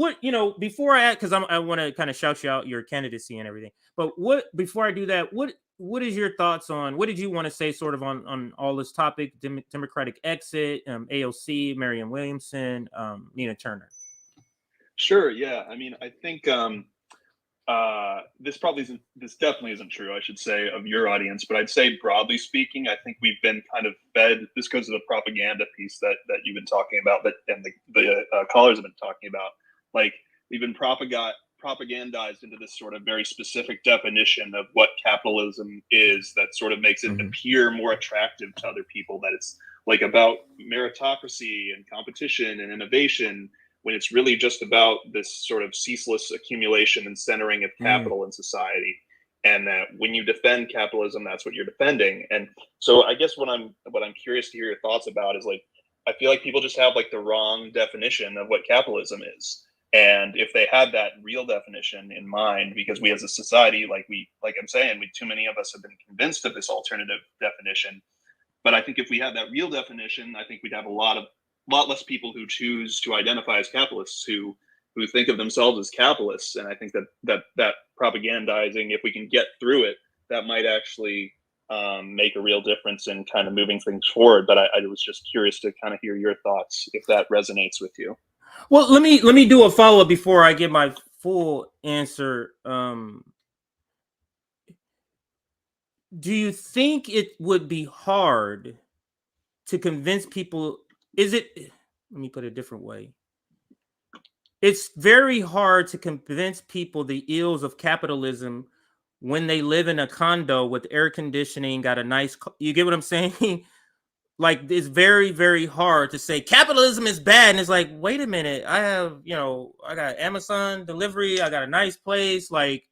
before I add, because I want to kind of shout you out your candidacy and everything. But before I do that, what is your thoughts on, what did you want to say sort of on all this topic, Democratic exit, AOC, Marianne Williamson, Nina Turner? Sure, yeah. I mean, I think this definitely isn't true, I should say, of your audience. But I'd say, broadly speaking, I think we've been kind of fed, this goes to the propaganda piece that you've been talking about, and the callers have been talking about. Like, we've been propagandized into this sort of very specific definition of what capitalism is, that sort of makes it appear more attractive to other people, that it's like about meritocracy and competition and innovation, when it's really just about this sort of ceaseless accumulation and centering of capital in society. And that when you defend capitalism, that's what you're defending. And so I guess what I'm curious to hear your thoughts about is, like, I feel like people just have like the wrong definition of what capitalism is. And if they had that real definition in mind, because we as a society, like I'm saying, too many of us have been convinced of this alternative definition. But I think if we had that real definition, I think we'd have a lot less people who choose to identify as capitalists, who think of themselves as capitalists. And I think that propagandizing, if we can get through it, that might actually make a real difference in kind of moving things forward. But I was just curious to kind of hear your thoughts, if that resonates with you. Well, let me do a follow-up before I give my full answer. Do you think it would be hard to convince people? Let me put it a different way. It's very hard to convince people the ills of capitalism when they live in a condo with air conditioning, got a nice, you get what I'm saying? Like, it's very, very hard to say capitalism is bad. And it's like, wait a minute, I have, I got Amazon delivery, I got a nice place. Like,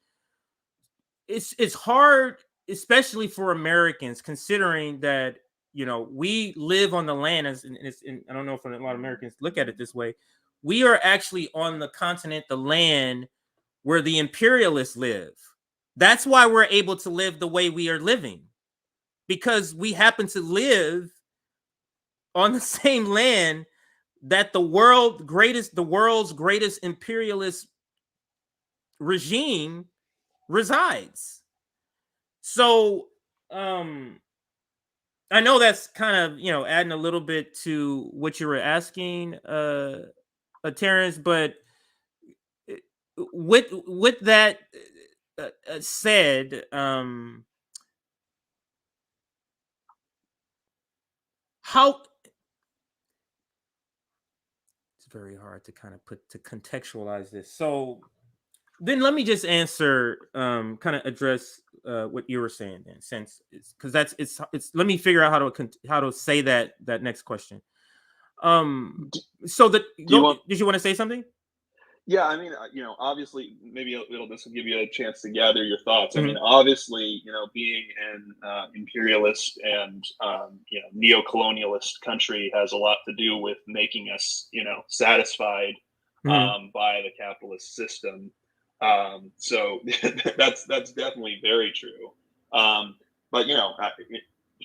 it's hard, especially for Americans, considering that, we live on the land, and I don't know if a lot of Americans look at it this way. We are actually on the continent, the land where the imperialists live. That's why we're able to live the way we are living, because we happen to live on the same land that the world's greatest imperialist regime resides. So I know that's kind of, adding a little bit to what you were asking, Terence, but with that said, how it's very hard to kind of contextualize this. So then let me just answer, kind of address what you were saying then, since because it's let me figure out how to say that next question. So did you want to say something? Yeah, I mean, obviously, maybe this will give you a chance to gather your thoughts. I mean, obviously, being an imperialist and neo-colonialist country has a lot to do with making us, satisfied by the capitalist system. So that's definitely very true. But you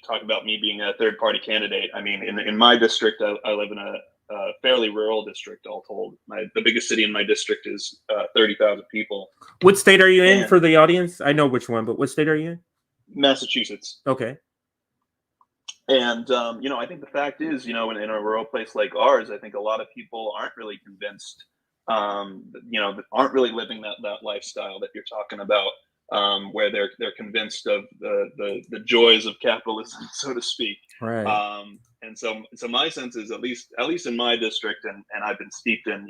talk about me being a third-party candidate. I mean, in my district, I live in a fairly rural district, all told. The biggest city in my district is 30,000 people. What state are you in for the audience? I know which one, but what state are you in? Massachusetts. Okay. And, I think the fact is, in a rural place like ours, I think a lot of people aren't really convinced, aren't really living that lifestyle that you're talking about, where they're convinced of the joys of capitalism, so to speak. Right. And so my sense is, at least in my district, and I've been steeped in,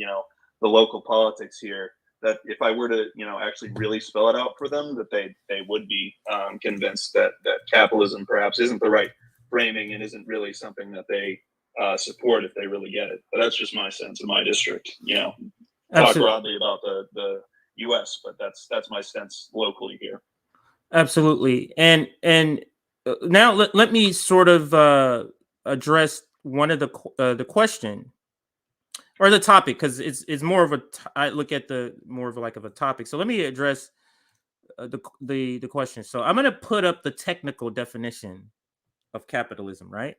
the local politics here, that if I were to, actually really spell it out for them, that they would be convinced that capitalism perhaps isn't the right framing and isn't really something that they support if they really get it. But that's just my sense in my district. Talk broadly about the U.S., but that's my sense locally here. Absolutely. And now let me sort of address one of the question or the topic, because it's more of I look at the more of like of a topic. So let me address the question. So I'm going to put up the technical definition of capitalism, right?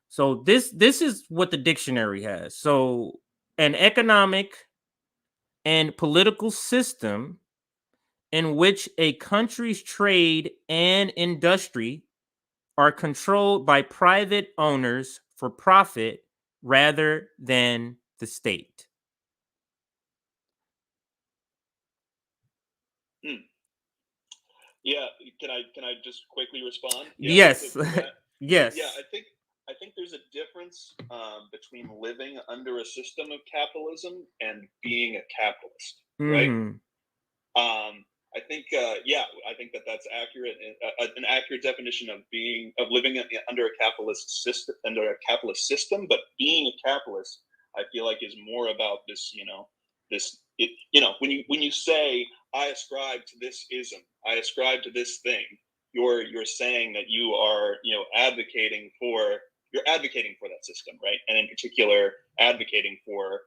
So this is what the dictionary has. So an economic and political system in which a country's trade and industry are controlled by private owners for profit rather than the state. Yeah, can I just quickly respond? Yes. Yes. Yeah, I think there's a difference between living under a system of capitalism and being a capitalist, right? I think I think that's accurate. An accurate definition of living under a capitalist system, but being a capitalist, I feel like, is more about this. When you say I ascribe to this ism, I ascribe to this thing, you're saying that you are advocating for that system, right? And in particular, advocating for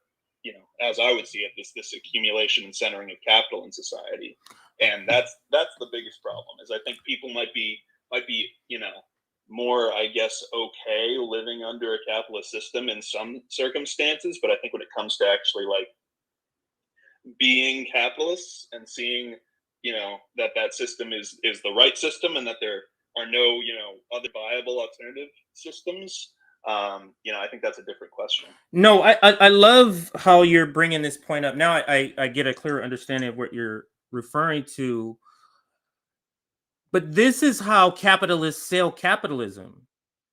as I would see it, this accumulation and centering of capital in society. And that's the biggest problem. Is I think people might be more, I guess, okay living under a capitalist system in some circumstances, but I think when it comes to actually like being capitalists and seeing that system is the right system and that there are no other viable alternative systems, I think that's a different question. No, I love how you're bringing this point up. Now I get a clearer understanding of what you're referring to. But this is how capitalists sell capitalism,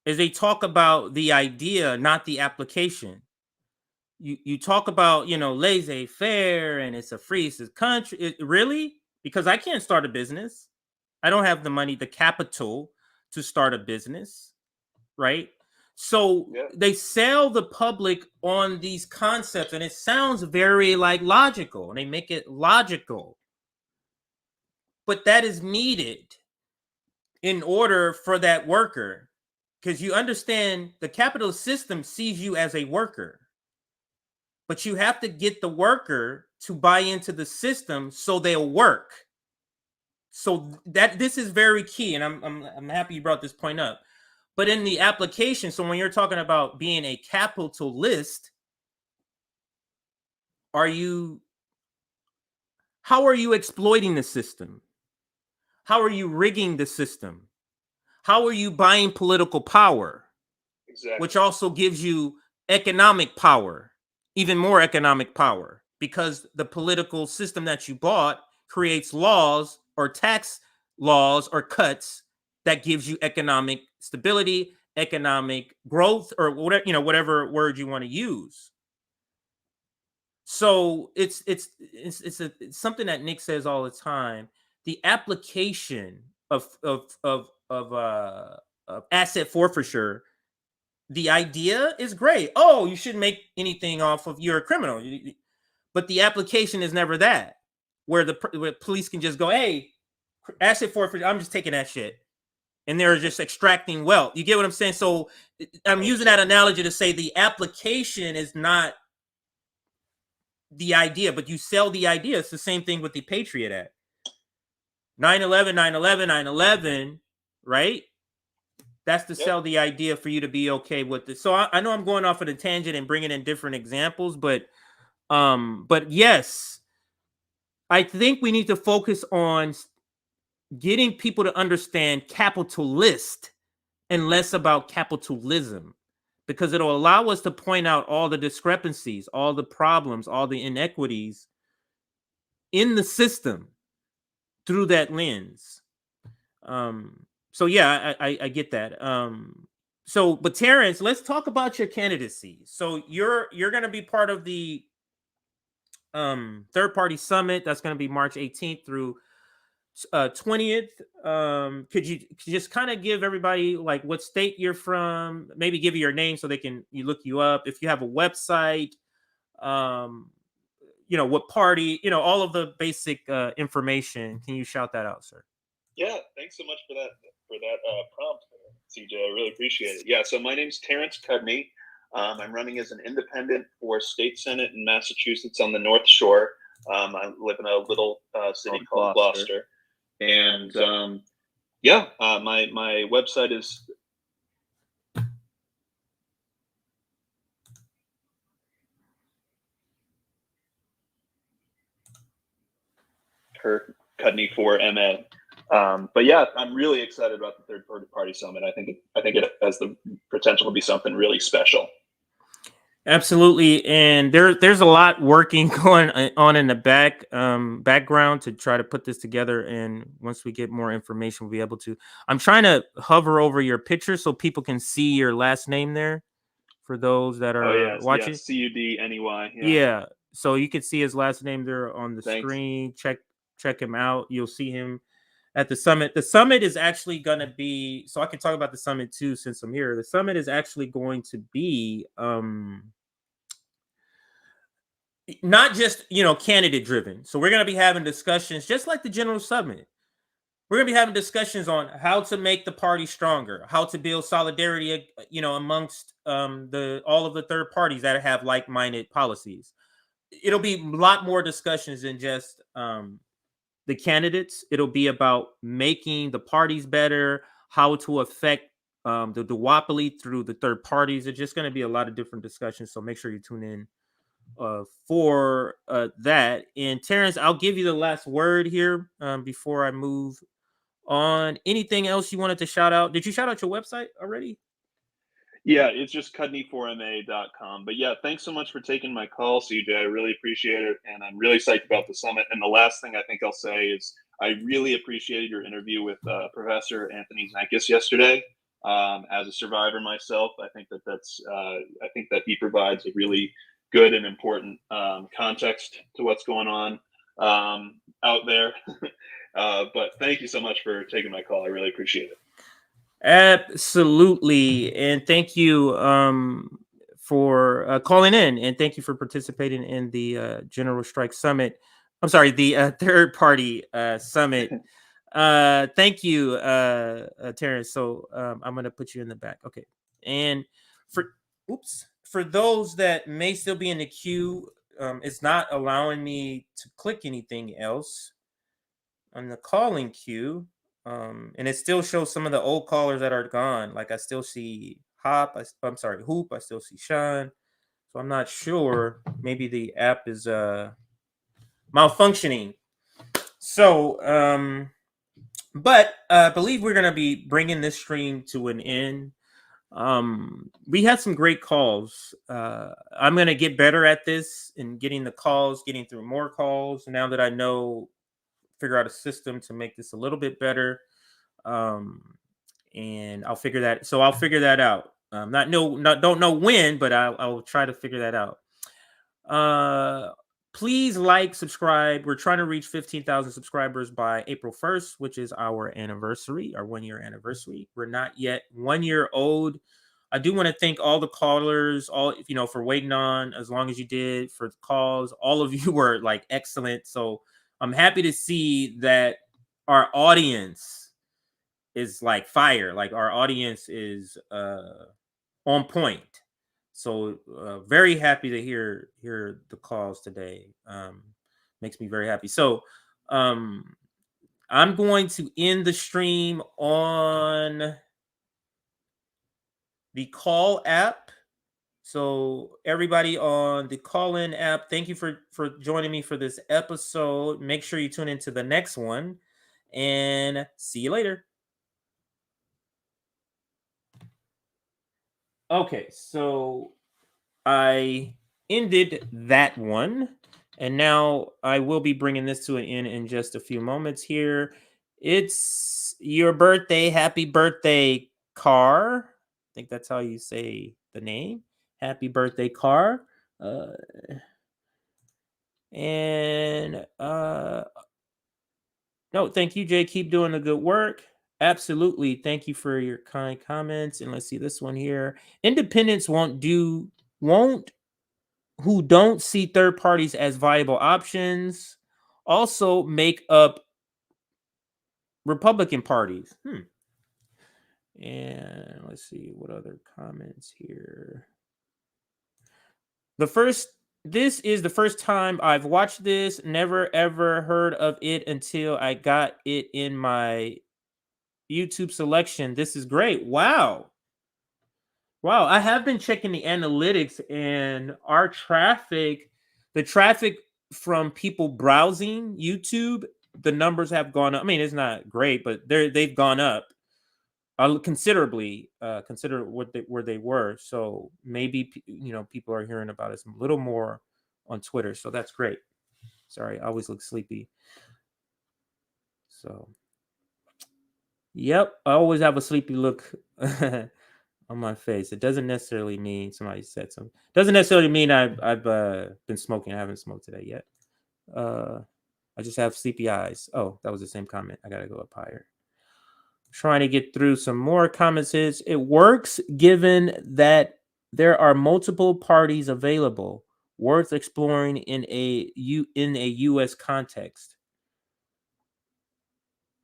is they talk about the idea, not the application. You talk about, laissez-faire and it's a free country. Really? Because I can't start a business. I don't have the money, the capital to start a business, right? So they sell the public on these concepts, and it sounds very like logical, and they make it logical. But that is needed in order for that worker, because you understand the capitalist system sees you as a worker, but you have to get the worker to buy into the system so they'll work. So that this is very key, and I'm happy you brought this point up. But in the application, so when you're talking about being a capitalist, how are you exploiting the system? How are you rigging the system? How are you buying political power? Exactly. Which also gives you economic power, even more economic power, because the political system that you bought creates laws or tax laws or cuts that gives you economic stability, economic growth, or whatever word you want to use. So it's something that Nick says all the time. The application of asset forfeiture, the idea is great. Oh, you shouldn't make anything off of, you're a criminal. but the application is never that, where where police can just go, hey, asset forfeiture, I'm just taking that shit. And they're just extracting wealth. You get what I'm saying? So I'm using that analogy to say the application is not the idea, but you sell the idea. It's the same thing with the Patriot Act. 9/11, 9/11, 9/11, right? That's to sell the idea for you to be okay with it. So I know I'm going off on a tangent and bringing in different examples, but yes, I think we need to focus on getting people to understand capitalist and less about capitalism, because it'll allow us to point out all the discrepancies, all the problems, all the inequities in the system through that lens. So yeah, I get that. But Terence, let's talk about your candidacy. So you're going to be part of the third party summit that's going to be March 18th through 20th. Could you just kind of give everybody like what state you're from, maybe give you your name so they can look you up, if you have a website, what party, all of the basic information. Can you shout that out, sir? Yeah, thanks so much for that prompt, CJ. I really appreciate it. Yeah, so my name's Terence Cudney. I'm running as an independent for state senate in Massachusetts on the North Shore. I live in a little city called Gloucester. And my website is Cudney for MA. But yeah, I'm really excited about the third party summit. I think it has the potential to be something really special. Absolutely, and there's a lot going on in the background to try to put this together. And once we get more information, we'll be able to. I'm trying to hover over your picture so people can see your last name there. For those that are watching, Cudney. Yeah, so you can see his last name there on the screen. Check him out. You'll see him at the summit. The summit is actually going to be, so I can talk about the summit too since I'm here. The summit is actually going to be not just candidate driven. So we're going to be having discussions just like the general summit. We're going to be having discussions on how to make the party stronger, how to build solidarity amongst all of the third parties that have like-minded policies. It'll be a lot more discussions than just the candidates. It'll be about making the parties better, how to affect the duopoly through the third parties. It's just going to be a lot of different discussions. So make sure you tune in for that. And Terence, I'll give you the last word here before I move on. Anything else you wanted to shout out? Did you shout out your website already? Yeah, it's just cudney4ma.com. But yeah, thanks so much for taking my call, CJ. I really appreciate it. And I'm really psyched about the summit. And the last thing I think I'll say is I really appreciated your interview with Professor Anthony Zankis yesterday. As a survivor myself, I think that he provides a really good and important context to what's going on out there. But thank you so much for taking my call. I really appreciate it. Absolutely. And thank you for calling in, and thank you for participating in the General Strike Summit. I'm sorry, the third party summit. Thank you, Terence. So I'm going to put you in the back. Okay. And for those that may still be in the queue, it's not allowing me to click anything else on the calling queue. And it still shows some of the old callers that are gone. Like I still see Hoop. I still see Sean. So I'm not sure. Maybe the app is malfunctioning. So, but I believe we're going to be bringing this stream to an end. We had some great calls. I'm going to get better at this and getting the calls, getting through more calls. Now that I figure out a system to make this a little bit better. And I'll figure that. So I'll figure that out. Don't know when, but I'll try to figure that out. Please subscribe. We're trying to reach 15,000 subscribers by April 1st, which is our anniversary, our 1 year anniversary. We're not yet 1 year old. I do want to thank all the callers, all, for waiting on as long as you did for the calls. All of you were like excellent. So I'm happy to see that our audience is like fire. Like our audience is on point. So very happy to hear the calls today. Makes me very happy. So I'm going to end the stream on the call app. So everybody on the call-in app, thank you for joining me for this episode. Make sure you tune into the next one, and see you later. Okay, so I ended that one, and now I will be bringing this to an end in just a few moments here. It's your birthday. Happy birthday, Car. I think that's how you say the name. Happy birthday, Car. No, thank you, Jay. Keep doing the good work. Absolutely. Thank you for your kind comments. And let's see this one here. Independents who don't see third parties as viable options also make up Republican parties. And let's see what other comments here. This is the first time I've watched this. Never ever heard of it until I got it in my YouTube selection. This is great. Wow. I have been checking the analytics, and our traffic, the traffic from people browsing YouTube, the numbers have gone up. I mean, it's not great, but they've gone up considerably. Consider where they were. So maybe people are hearing about us a little more on Twitter. So that's great. Sorry, I always look sleepy. So, yep, I always have a sleepy look on my face. It doesn't necessarily mean somebody said something. Doesn't necessarily mean I've been smoking. I haven't smoked today yet. I just have sleepy eyes. Oh, that was the same comment. I gotta go up higher. Trying to get through some more comments. It works given that there are multiple parties available, worth exploring in a U.S. context.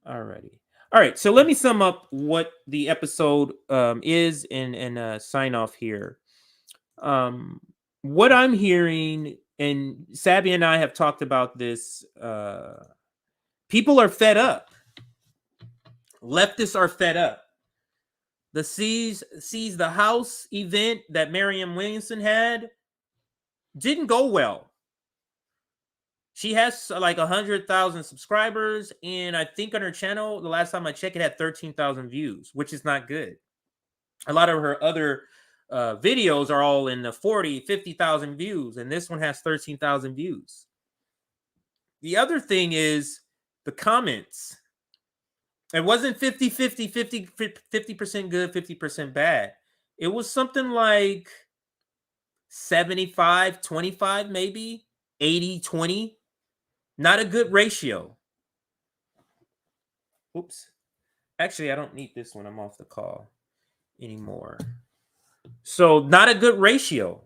Alrighty. All right, so let me sum up what the episode is and sign off here. What I'm hearing, and Sabby and I have talked about this, people are fed up. Leftists are fed up. The Seize the House event that Marianne Williamson had didn't go well. She has like 100,000 subscribers, and I think on her channel, the last time I checked, it had 13,000 views, which is not good. A lot of her other videos are all in the 40, 50,000 views, and this one has 13,000 views. The other thing is the comments. It wasn't 50% good, 50% bad. It was something like 75-25, maybe 80-20. Not a good ratio. Oops. Actually, I don't need this one. I'm off the call anymore. So not a good ratio.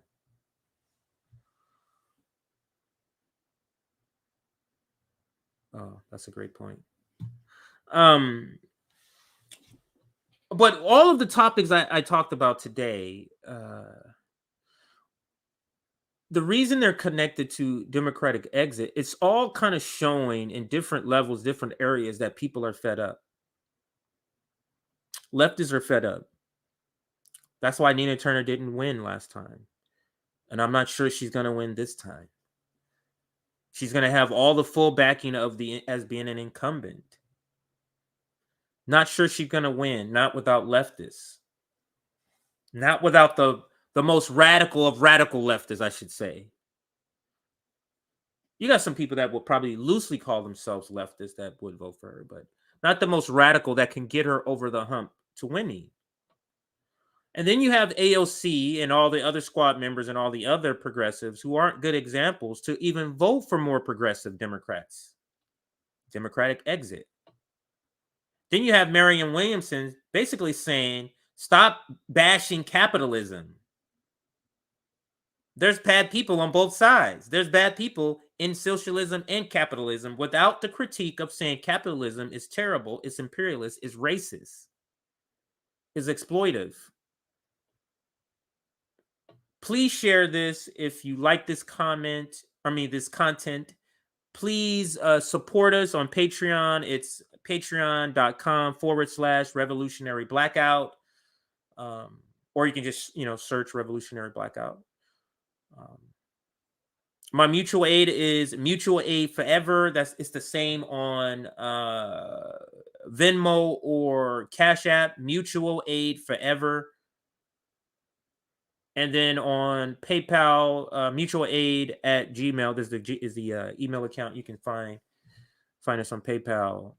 Oh, that's a great point. But all of the topics I talked about today, the reason they're connected to democratic exit, it's all kind of showing in different levels, different areas that people are fed up. Leftists are fed up. That's why Nina Turner didn't win last time. And I'm not sure she's going to win this time. She's going to have all the full backing of as being an incumbent. Not sure she's going to win, not without leftists. Not without the most radical of radical leftists, I should say. You got some people that will probably loosely call themselves leftists that would vote for her, but not the most radical that can get her over the hump to winning. And then you have AOC and all the other squad members and all the other progressives who aren't good examples to even vote for more progressive Democrats. Democratic exit. Then you have Marianne Williamson basically saying Stop bashing capitalism. There's bad people on both sides. There's bad people in socialism and capitalism without the critique of saying capitalism is terrible, it's imperialist, it's racist, is exploitive. Please share this if you like this this content. Please support us on Patreon. It's patreon.com/revolutionary blackout. Or you can just, search Revolutionary Blackout. My mutual aid is Mutual Aid Forever. It's the same on Venmo or Cash App, Mutual Aid Forever. And then on PayPal, mutualaid@gmail. There's the email account. You can find us on PayPal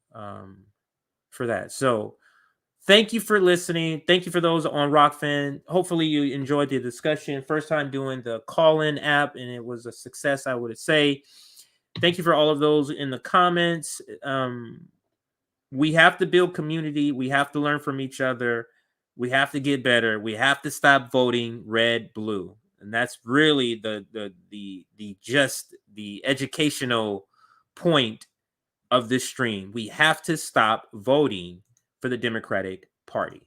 for that. So thank you for listening. Thank you for those on Rockfin. Hopefully you enjoyed the discussion. First time doing the call-in app, and it was a success, I would say. Thank you for all of those in the comments. We have to build community. We have to learn from each other. We have to get better. We have to stop voting red, blue. And that's really the educational point of this stream. We have to stop voting for the Democratic Party.